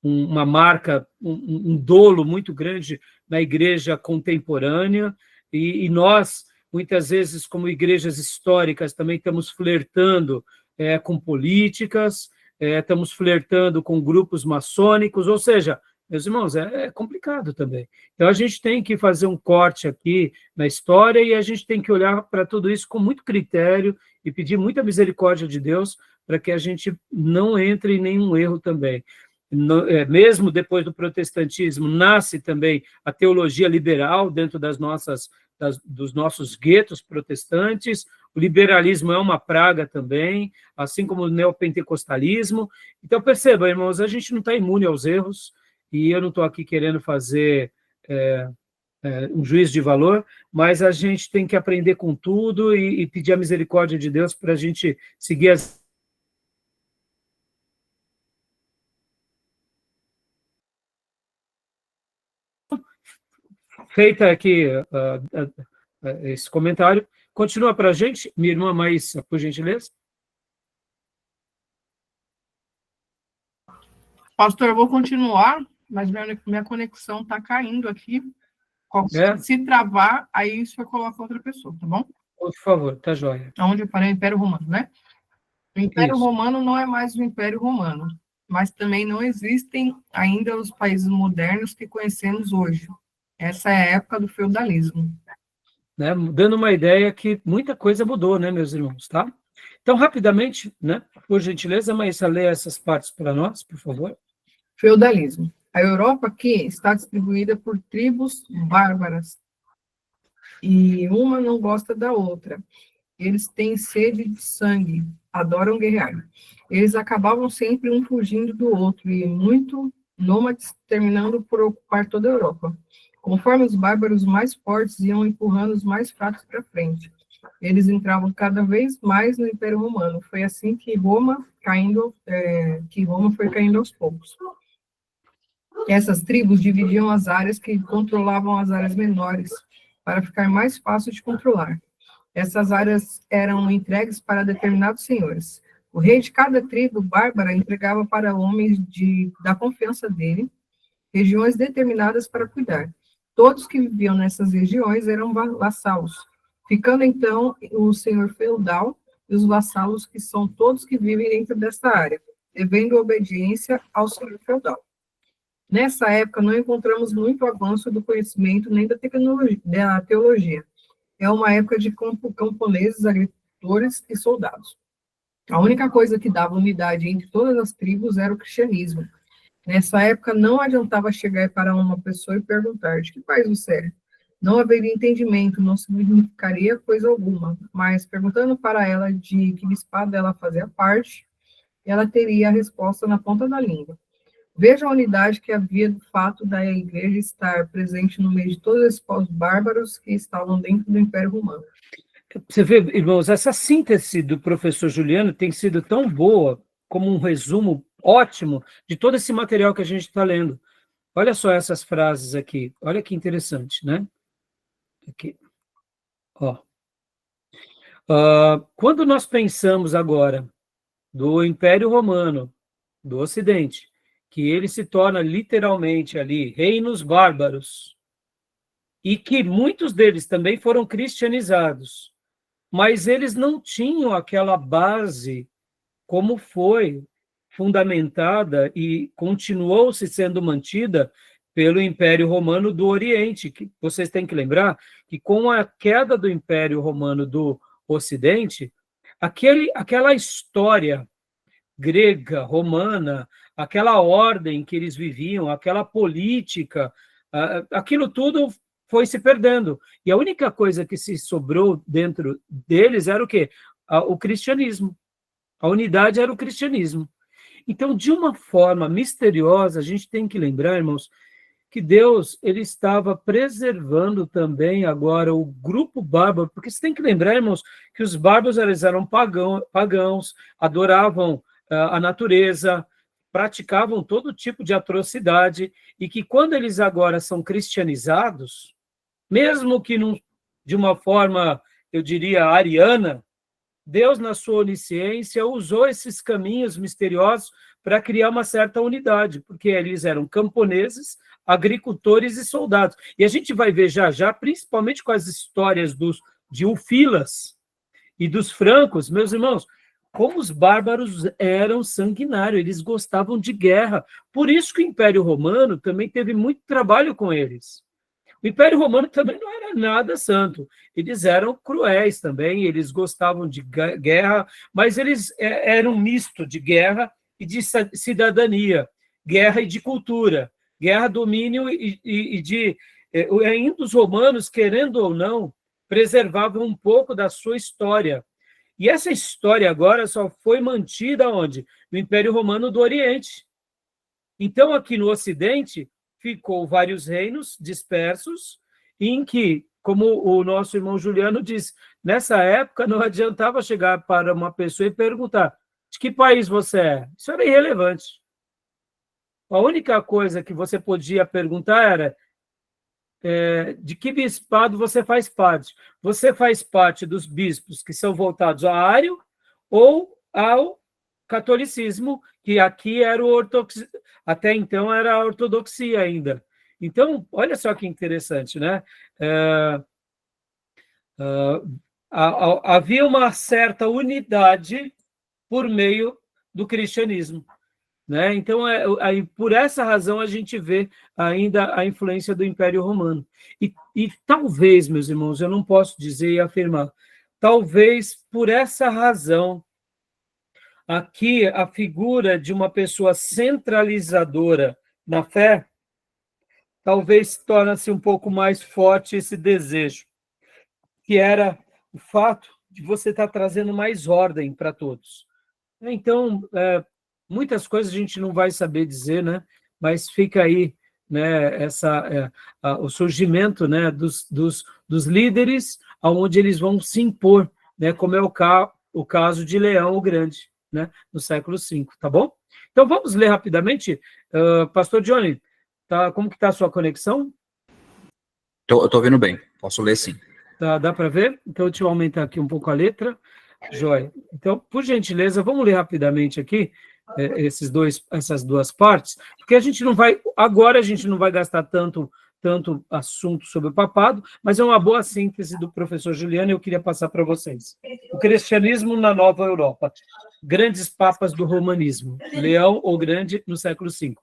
uma marca, um dolo muito grande na igreja contemporânea, e nós, muitas vezes, como igrejas históricas, também estamos flertando com políticas, estamos flertando com grupos maçônicos, ou seja, meus irmãos, é complicado também. Então, a gente tem que fazer um corte aqui na história e a gente tem que olhar para tudo isso com muito critério e pedir muita misericórdia de Deus para que a gente não entre em nenhum erro também. Mesmo depois do protestantismo, nasce também a teologia liberal dentro dos nossos guetos protestantes. O liberalismo é uma praga também, assim como o neopentecostalismo. Então, perceba, irmãos, a gente não está imune aos erros, e eu não estou aqui querendo fazer um juízo de valor, mas a gente tem que aprender com tudo e pedir a misericórdia de Deus para a gente seguir as feita aqui esse comentário. Continua para a gente, minha irmã Maísa, por gentileza.
Pastor, eu vou continuar, mas minha conexão está caindo aqui. Se travar, aí isso eu coloco outra pessoa, tá bom?
Por favor, tá joia.
Onde eu parei, o Império Romano, né? O Império Romano não é mais o Império Romano, mas também não existem ainda os países modernos que conhecemos hoje. Essa é a época do feudalismo.
Né? Dando uma ideia que muita coisa mudou, né, meus irmãos, tá? Então, rapidamente, né, por gentileza, Maísa, lê essas partes para nós, por favor.
Feudalismo. A Europa aqui está distribuída por tribos bárbaras, e uma não gosta da outra. Eles têm sede de sangue, adoram guerrear. Eles acabavam sempre um fugindo do outro, e muito nômades, terminando por ocupar toda a Europa. Conforme os bárbaros mais fortes iam empurrando os mais fracos para frente. eles entravam cada vez mais no Império Romano. Foi assim que Roma foi caindo aos poucos. Essas tribos dividiam as áreas que controlavam as áreas menores, para ficar mais fácil de controlar. Essas áreas eram entregues para determinados senhores. O rei de cada tribo bárbara entregava para homens da confiança dele regiões determinadas para cuidar. Todos que viviam nessas regiões eram vassalos, ficando então o senhor feudal e os vassalos, que são todos que vivem dentro dessa área, devendo obediência ao senhor feudal. Nessa época, não encontramos muito avanço do conhecimento nem da teologia. É uma época de camponeses, agricultores e soldados. A única coisa que dava unidade entre todas as tribos era o cristianismo. Nessa época, não adiantava chegar para uma pessoa e perguntar: de que país você é? Não haveria entendimento, não significaria coisa alguma, mas perguntando para ela de que bispado ela fazia parte, ela teria a resposta na ponta da língua. Veja a unidade que havia do fato da igreja estar presente no meio de todos esses povos bárbaros que estavam dentro do Império Romano.
Você vê, irmãos, essa síntese do professor Juliano tem sido tão boa, como um resumo ótimo de todo esse material que a gente está lendo. Olha só essas frases aqui, olha que interessante, né? Aqui. Ó. Quando nós pensamos agora do Império Romano, do Ocidente, que ele se torna literalmente ali reinos bárbaros, e que muitos deles também foram cristianizados, mas eles não tinham aquela base como foi fundamentada e continuou-se sendo mantida pelo Império Romano do Oriente, que vocês têm que lembrar que com a queda do Império Romano do Ocidente, aquela história grega, romana, aquela ordem que eles viviam, aquela política, aquilo tudo foi se perdendo. E a única coisa que se sobrou dentro deles era o quê? O cristianismo. A unidade era o cristianismo. Então, de uma forma misteriosa, a gente tem que lembrar, irmãos, que Deus ele estava preservando também agora o grupo bárbaro, porque você tem que lembrar, irmãos, que os bárbaros eles eram pagãos, adoravam a natureza, praticavam todo tipo de atrocidade, e que quando eles agora são cristianizados, mesmo que de uma forma, eu diria, ariana, Deus, na sua onisciência, usou esses caminhos misteriosos para criar uma certa unidade, porque eles eram camponeses, agricultores e soldados. E a gente vai ver já, principalmente com as histórias de Ulfilas e dos francos, meus irmãos, como os bárbaros eram sanguinários, eles gostavam de guerra. Por isso que o Império Romano também teve muito trabalho com eles. O Império Romano também não era nada santo. Eles eram cruéis também, eles gostavam de guerra, mas eles eram um misto de guerra e de cidadania, guerra e de cultura, guerra, domínio e de... Ainda os romanos, querendo ou não, preservavam um pouco da sua história. E essa história agora só foi mantida onde? No Império Romano do Oriente. Então, aqui no Ocidente, ficou vários reinos dispersos, em que, como o nosso irmão Juliano disse, nessa época não adiantava chegar para uma pessoa e perguntar: de que país você é? Isso era irrelevante. A única coisa que você podia perguntar era: de que bispado você faz parte? Você faz parte dos bispos que são voltados ao ário ou ao catolicismo, que aqui era até então era a ortodoxia ainda. Então, olha só que interessante, né? Havia uma certa unidade por meio do cristianismo, né? Então, por essa razão, a gente vê ainda a influência do Império Romano. E talvez, meus irmãos, eu não posso dizer e afirmar, talvez por essa razão, aqui a figura de uma pessoa centralizadora na fé, talvez torne-se um pouco mais forte esse desejo, que era o fato de você estar trazendo mais ordem para todos. Então, muitas coisas a gente não vai saber dizer, né? Mas fica aí, né, o surgimento, né, dos líderes, onde eles vão se impor, né, como é o caso de Leão o Grande, né, no século V, tá bom? Então, vamos ler rapidamente. Pastor Johnny, como que está a sua conexão?
Eu estou vendo bem, posso ler sim.
Dá para ver? Então, deixa eu aumentar aqui um pouco a letra. Joia. Então, por gentileza, vamos ler rapidamente aqui essas duas partes, porque agora a gente não vai gastar tanto assunto sobre o papado, mas é uma boa síntese do professor Juliano e eu queria passar para vocês. O cristianismo na Nova Europa. Grandes papas do romanismo. Leão o Grande no século V.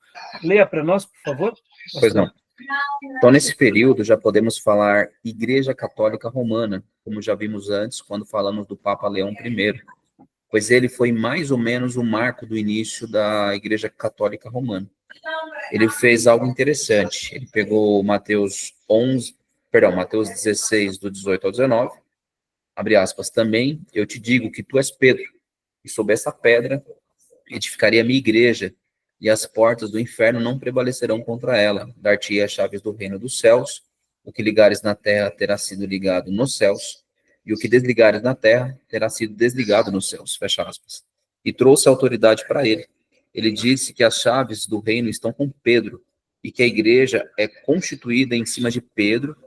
Leia para nós, por favor.
Pois não. Então, nesse período, já podemos falar Igreja Católica Romana, como já vimos antes, quando falamos do Papa Leão I, pois ele foi mais ou menos o marco do início da Igreja Católica Romana. Ele fez algo interessante. Ele pegou Mateus 16, do 18 ao 19, abre aspas, também, eu te digo que tu és Pedro, e sob essa pedra edificarei a minha igreja, e as portas do inferno não prevalecerão contra ela. Dar-te-ei as chaves do reino dos céus, o que ligares na terra terá sido ligado nos céus, e o que desligares na terra terá sido desligado nos céus. Fecha aspas. E trouxe a autoridade para ele. Ele disse que as chaves do reino estão com Pedro, e que a igreja é constituída em cima de Pedro,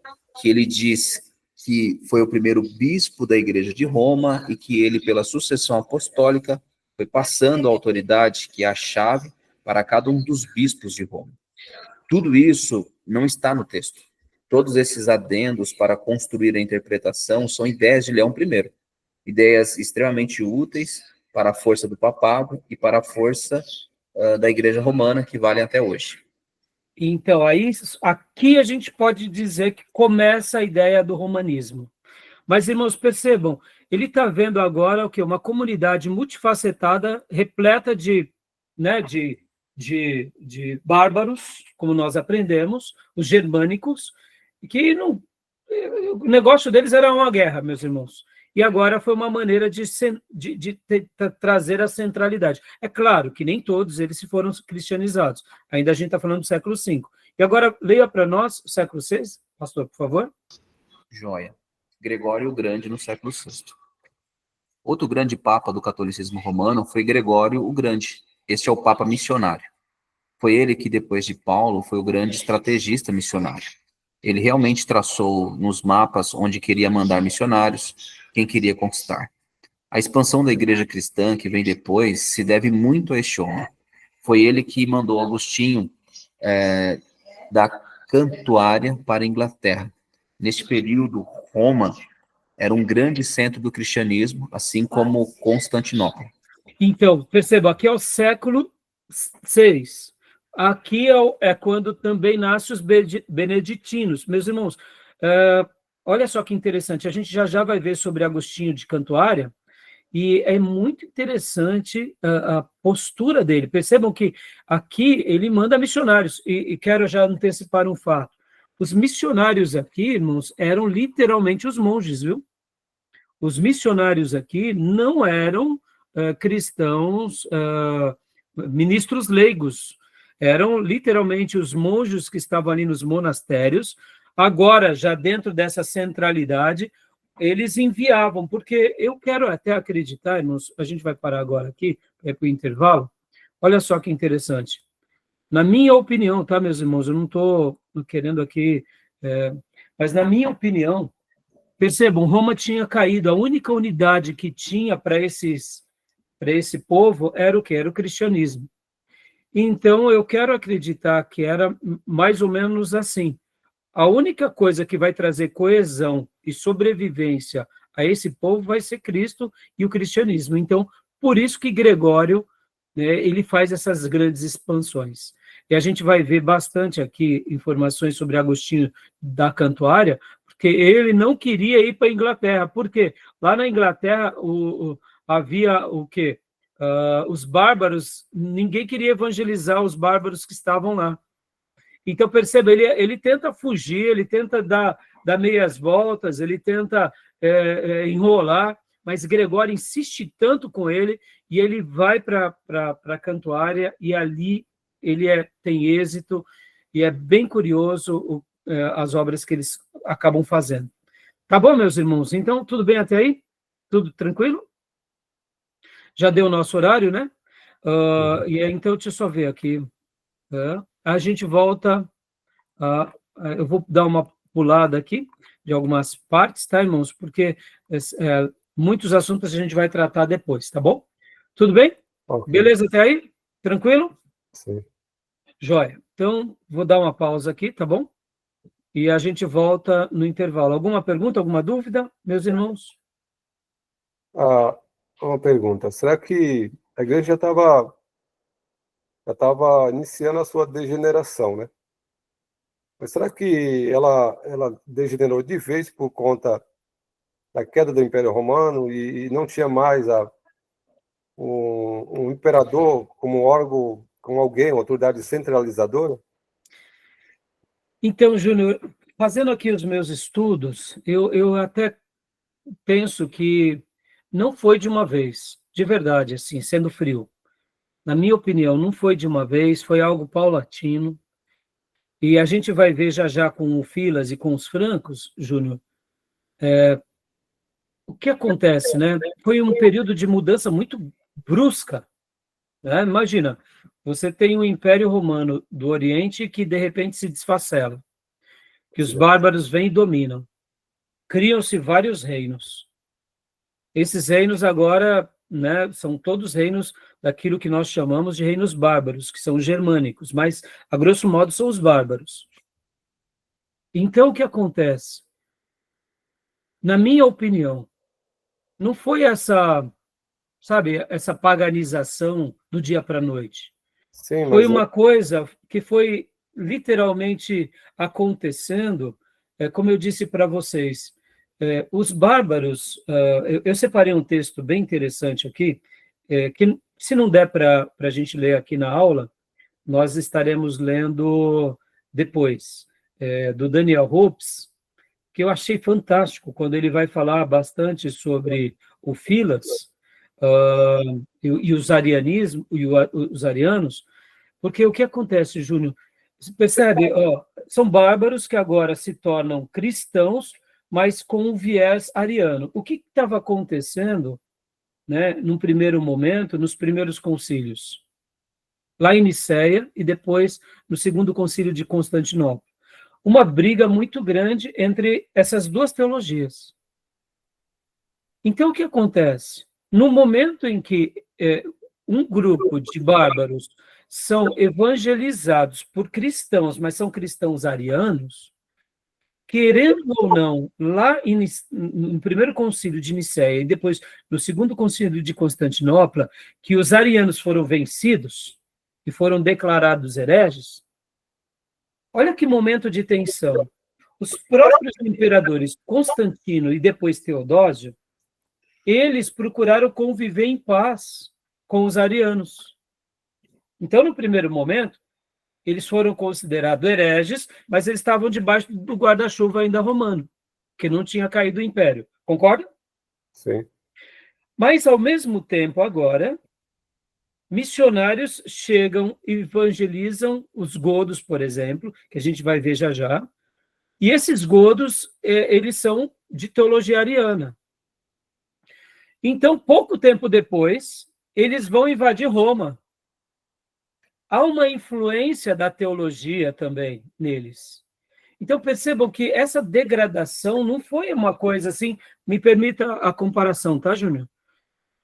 que ele diz que foi o primeiro bispo da igreja de Roma, e que ele, pela sucessão apostólica, foi passando a autoridade, que é a chave, para cada um dos bispos de Roma. Tudo isso não está no texto. Todos esses adendos para construir a interpretação são ideias de Leão I, ideias extremamente úteis para a força do papado e para a força da Igreja Romana, que valem até hoje.
Então, aqui a gente pode dizer que começa a ideia do romanismo. Mas, irmãos, percebam, ele está vendo agora o quê? Uma comunidade multifacetada, repleta de bárbaros, como nós aprendemos, os germânicos, que o negócio deles era uma guerra, meus irmãos. E agora foi uma maneira de trazer a centralidade. É claro que nem todos eles se foram cristianizados. Ainda a gente está falando do século V. E agora, leia para nós o século VI, pastor, por favor.
Joia. Gregório o Grande, no século VI. Outro grande papa do catolicismo romano foi Gregório o Grande. Este é o papa missionário. Foi ele que, depois de Paulo, foi o grande estrategista missionário. Ele realmente traçou nos mapas onde queria mandar missionários, quem queria conquistar. A expansão da igreja cristã, que vem depois, se deve muito a este homem. Foi ele que mandou Agostinho da Cantuária para a Inglaterra. Neste período, Roma era um grande centro do cristianismo, assim como Constantinopla.
Então, perceba, aqui é o século VI. Aqui é quando também nascem os beneditinos. Meus irmãos, olha só que interessante, a gente já vai ver sobre Agostinho de Cantuária, e é muito interessante a postura dele. Percebam que aqui ele manda missionários, e quero já antecipar um fato. Os missionários aqui, irmãos, eram literalmente os monges, viu? Os missionários aqui não eram cristãos, ministros leigos, eram literalmente os monges que estavam ali nos monastérios. Agora, já dentro dessa centralidade, eles enviavam, porque eu quero até acreditar, irmãos, a gente vai parar agora aqui, para o intervalo. Olha só que interessante. Na minha opinião, tá, meus irmãos, eu não estou querendo aqui, mas na minha opinião, percebam, Roma tinha caído, a única unidade que tinha para esse povo era o quê? Era o cristianismo. Então, eu quero acreditar que era mais ou menos assim. A única coisa que vai trazer coesão e sobrevivência a esse povo vai ser Cristo e o cristianismo. Então, por isso que Gregório, né, ele faz essas grandes expansões. E a gente vai ver bastante aqui informações sobre Agostinho da Cantuária, porque ele não queria ir para a Inglaterra. Por quê? Lá na Inglaterra havia o quê? Os bárbaros, ninguém queria evangelizar os bárbaros que estavam lá. Então, perceba, ele tenta fugir, ele tenta dar meias voltas, ele tenta enrolar, mas Gregório insiste tanto com ele, e ele vai para a Cantuária, e ali ele tem êxito, e é bem curioso as obras que eles acabam fazendo. Tá bom, meus irmãos? Então, tudo bem até aí? Tudo tranquilo? Já deu o nosso horário, né? E aí, então, deixa eu só ver aqui. A gente volta. Eu vou dar uma pulada aqui de algumas partes, tá, irmãos? Porque muitos assuntos a gente vai tratar depois, tá bom? Tudo bem?
Ok.
Beleza até aí? Tranquilo?
Sim.
Joia. Então, vou dar uma pausa aqui, tá bom? E a gente volta no intervalo. Alguma pergunta, alguma dúvida, meus irmãos?
Uma pergunta. Será que a igreja já estava iniciando a sua degeneração, né? Mas será que ela degenerou de vez por conta da queda do Império Romano e não tinha mais um imperador como órgão, como alguém, uma autoridade centralizadora?
Então, Júnior, fazendo aqui os meus estudos, eu até penso que não foi de uma vez, de verdade, assim, sendo frio. Na minha opinião, não foi de uma vez, foi algo paulatino. E a gente vai ver já já com o Filas e com os francos, Júnior, o que acontece, né? Foi um período de mudança muito brusca, né? Imagina, você tem o Império Romano do Oriente que de repente se desfacela, que os bárbaros vêm e dominam. Criam-se vários reinos. Esses reinos agora, né, são todos reinos daquilo que nós chamamos de reinos bárbaros, que são germânicos, mas, a grosso modo, são os bárbaros. Então, o que acontece? Na minha opinião, não foi essa, sabe, essa paganização do dia para a noite.
Sim,
Foi
mas
uma coisa que foi literalmente acontecendo, como eu disse para vocês, os bárbaros, eu separei um texto bem interessante aqui, que se não der para a gente ler aqui na aula, nós estaremos lendo depois, do Daniel Hopes, que eu achei fantástico, quando ele vai falar bastante sobre o Filas e os arianismo, e os arianos, porque o que acontece, Júnior? Você percebe? São bárbaros que agora se tornam cristãos, mas com um viés ariano. O que estava acontecendo, né, num primeiro momento, nos primeiros concílios? Lá em Nicéia e depois no segundo concílio de Constantinopla. Uma briga muito grande entre essas duas teologias. Então, o que acontece? No momento em que um grupo de bárbaros são evangelizados por cristãos, mas são cristãos arianos, querendo ou não, lá no primeiro concílio de Nicéia e depois no segundo concílio de Constantinopla, que os arianos foram vencidos e foram declarados hereges, olha que momento de tensão. Os próprios imperadores Constantino e depois Teodósio, eles procuraram conviver em paz com os arianos. Então, no primeiro momento, eles foram considerados hereges, mas eles estavam debaixo do guarda-chuva ainda romano, que não tinha caído o império. Concorda?
sim.
Mas, ao mesmo tempo, agora, missionários chegam e evangelizam os godos, por exemplo, que a gente vai ver já já, e esses godos, eles são de teologia ariana. Então, pouco tempo depois, eles vão invadir Roma. Há uma influência da teologia também neles. Então, percebam que essa degradação não foi uma coisa assim, me permita a comparação, tá, Júnior?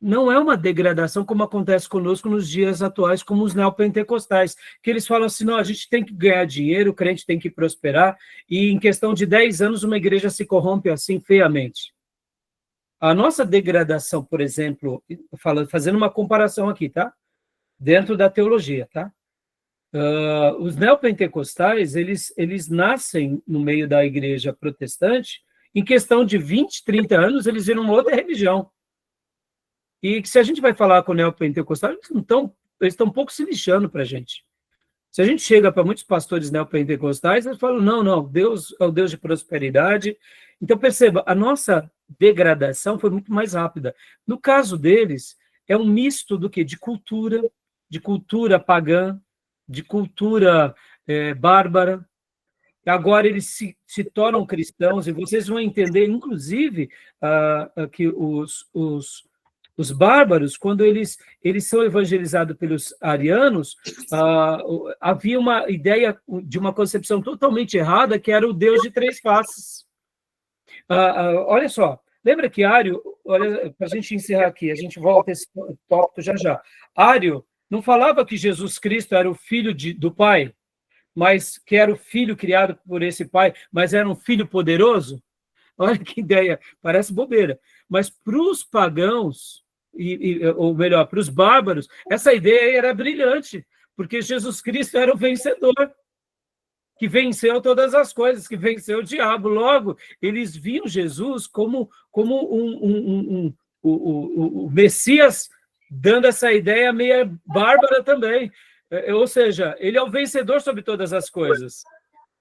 Não é uma degradação como acontece conosco nos dias atuais, como os neopentecostais, que eles falam assim, não, a gente tem que ganhar dinheiro, o crente tem que prosperar, e em questão de 10 anos uma igreja se corrompe assim feiamente. A nossa degradação, por exemplo, fazendo uma comparação aqui, tá? Dentro da teologia, tá? Os neopentecostais, eles nascem no meio da igreja protestante, em questão de 20, 30 anos, eles viram uma outra religião. E que se a gente vai falar com o neopentecostal, eles estão um pouco se lixando para a gente. Se a gente chega para muitos pastores neopentecostais, eles falam, não, Deus é o Deus de prosperidade. Então, perceba, a nossa degradação foi muito mais rápida. No caso deles, é um misto do quê? De cultura pagã, de cultura bárbara. agora eles se tornam cristãos, e vocês vão entender, inclusive, que os bárbaros, quando eles são evangelizados pelos arianos, havia uma ideia de uma concepção totalmente errada, que era o Deus de três faces. Olha só, lembra que Ário, olha, para a gente encerrar aqui, a gente volta a esse tópico já já. Ário não falava que Jesus Cristo era o filho do Pai, mas que era o filho criado por esse Pai, mas era um filho poderoso? Olha que ideia, parece bobeira. Mas para os pagãos, ou melhor, para os bárbaros, essa ideia era brilhante, porque Jesus Cristo era o vencedor, que venceu todas as coisas, que venceu o diabo. Logo, eles viam Jesus como o Messias, dando essa ideia meio bárbara também. Ou seja, ele é o vencedor sobre todas as coisas.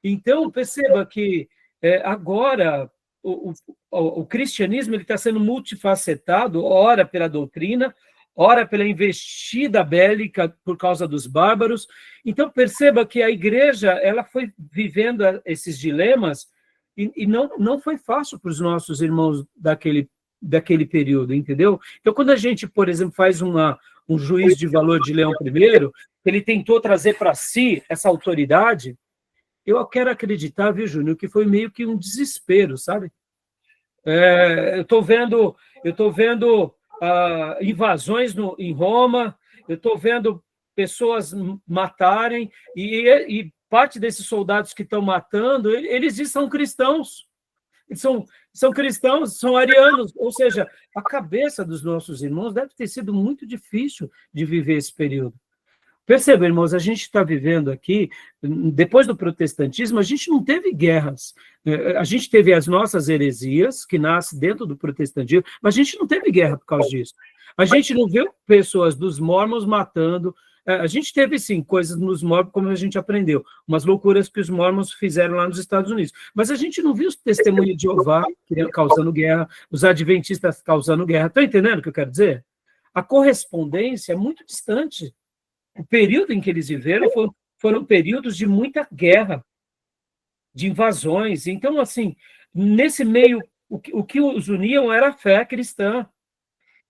Então, perceba que agora o cristianismo está sendo multifacetado, ora pela doutrina, ora pela investida bélica por causa dos bárbaros. Então, perceba que a igreja ela foi vivendo esses dilemas e não foi fácil para os nossos irmãos daquele período, entendeu? Então, quando a gente, por exemplo, faz um juízo de valor de Leão I, ele tentou trazer para si essa autoridade, eu quero acreditar, viu, Júnior, que foi meio que um desespero, sabe? Eu estou vendo invasões em Roma, eu estou vendo pessoas matarem, e parte desses soldados que estão matando, eles são cristãos. São cristãos, são arianos, ou seja, a cabeça dos nossos irmãos deve ter sido muito difícil de viver esse período. Perceba, irmãos, a gente está vivendo aqui, depois do protestantismo, a gente não teve guerras. A gente teve as nossas heresias, que nascem dentro do protestantismo, mas a gente não teve guerra por causa disso. A gente não viu pessoas dos mormons matando. A gente teve, sim, coisas nos mormons, como a gente aprendeu, umas loucuras que os mormons fizeram lá nos Estados Unidos. Mas a gente não viu os testemunhos de Jeová causando guerra, os adventistas causando guerra. Estão entendendo o que eu quero dizer? A correspondência é muito distante. O período em que eles viveram foram períodos de muita guerra, de invasões. Então, assim, nesse meio, o que os uniam era a fé cristã.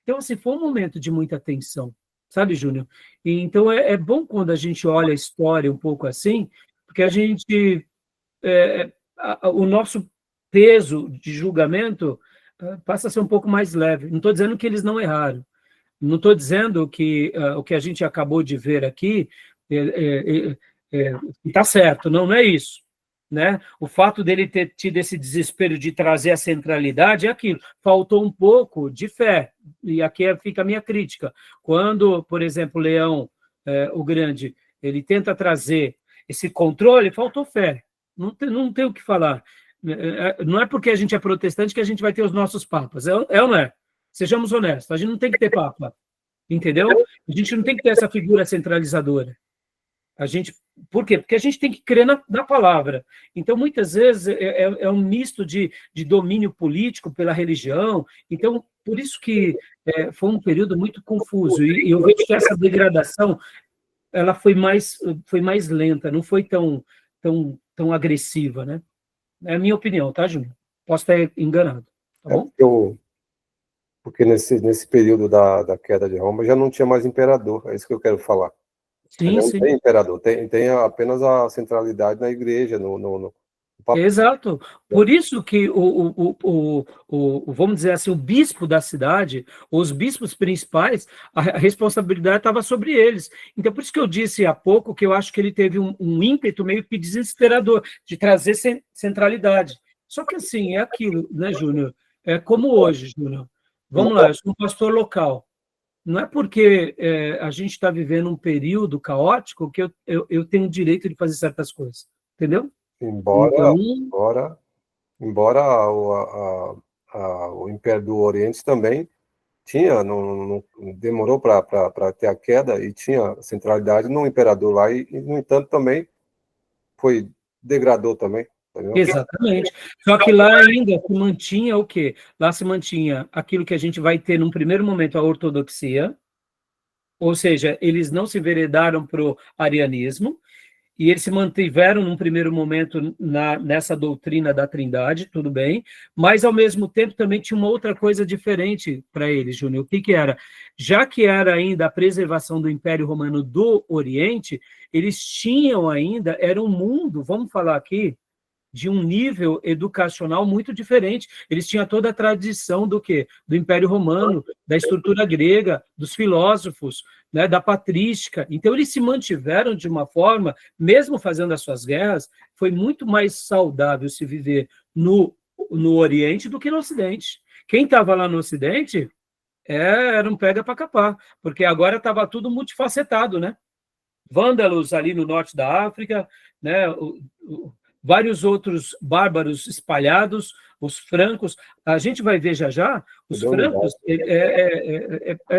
Então, assim, foi um momento de muita tensão, sabe, Júnior? E, então, é bom quando a gente olha a história um pouco assim, porque a gente... o nosso peso de julgamento passa a ser um pouco mais leve. Não estou dizendo que eles não erraram. Não estou dizendo que o que a gente acabou de ver aqui está certo, não é isso. Né? O fato dele ter tido esse desespero de trazer a centralidade é aquilo. Faltou um pouco de fé, e aqui fica a minha crítica. Quando, por exemplo, Leão, o Grande, ele tenta trazer esse controle, faltou fé. Não tem o que falar. Não é porque a gente é protestante que a gente vai ter os nossos papas, ou não é? Sejamos honestos, a gente não tem que ter papa, entendeu? A gente não tem que ter essa figura centralizadora. Por quê? Porque a gente tem que crer na palavra. Então, muitas vezes, é um misto de domínio político pela religião. Então, por isso que foi um período muito confuso. E eu vejo que essa degradação ela foi mais lenta, não foi tão agressiva, né? É a minha opinião, tá, Júnior? Posso estar enganado, tá bom?
Porque nesse período da queda de Roma já não tinha mais imperador, é isso que eu quero falar.
Sim,
não
sim.
tem imperador, tem apenas a centralidade na igreja, no papel.
Exato. Por isso que vamos dizer assim, o bispo da cidade, os bispos principais, a responsabilidade estava sobre eles. Então, por isso que eu disse há pouco que eu acho que ele teve um ímpeto meio que desesperador de trazer centralidade. Só que assim, é aquilo, né, Júnior? É como hoje, Júnior. Vamos lá, eu sou um pastor local. Não é porque a gente está vivendo um período caótico que eu tenho o direito de fazer certas coisas. Entendeu?
Embora o Império do Oriente também tinha, não demorou para ter a queda e tinha centralidade no imperador lá, e no entanto também degradou também. Entendeu?
Exatamente. Só que lá ainda se mantinha o quê? Lá se mantinha aquilo que a gente vai ter num primeiro momento, a ortodoxia, ou seja, eles não se enveredaram para o arianismo, e eles se mantiveram num primeiro momento nessa doutrina da Trindade, tudo bem, mas ao mesmo tempo também tinha uma outra coisa diferente para eles, Júnior. O que que era? Já que era ainda a preservação do Império Romano do Oriente, eles tinham ainda, era um mundo, vamos falar aqui, de um nível educacional muito diferente. Eles tinham toda a tradição do quê? Do Império Romano, da estrutura grega, dos filósofos, né, da patrística. Então, eles se mantiveram de uma forma, mesmo fazendo as suas guerras, foi muito mais saudável se viver no Oriente do que no Ocidente. Quem estava lá no Ocidente era um pega para capar, porque agora estava tudo multifacetado, né? Vândalos ali no norte da África, né? Vários outros bárbaros espalhados, os francos, a gente vai ver já, os francos,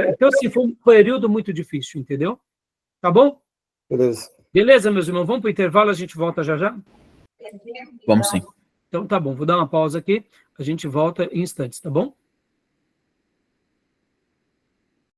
então assim, foi um período muito difícil, entendeu? Tá bom?
Beleza.
Beleza, meus irmãos, vamos para o intervalo, a gente volta já?
Vamos sim.
Então tá bom, vou dar uma pausa aqui, a gente volta em instantes, tá bom?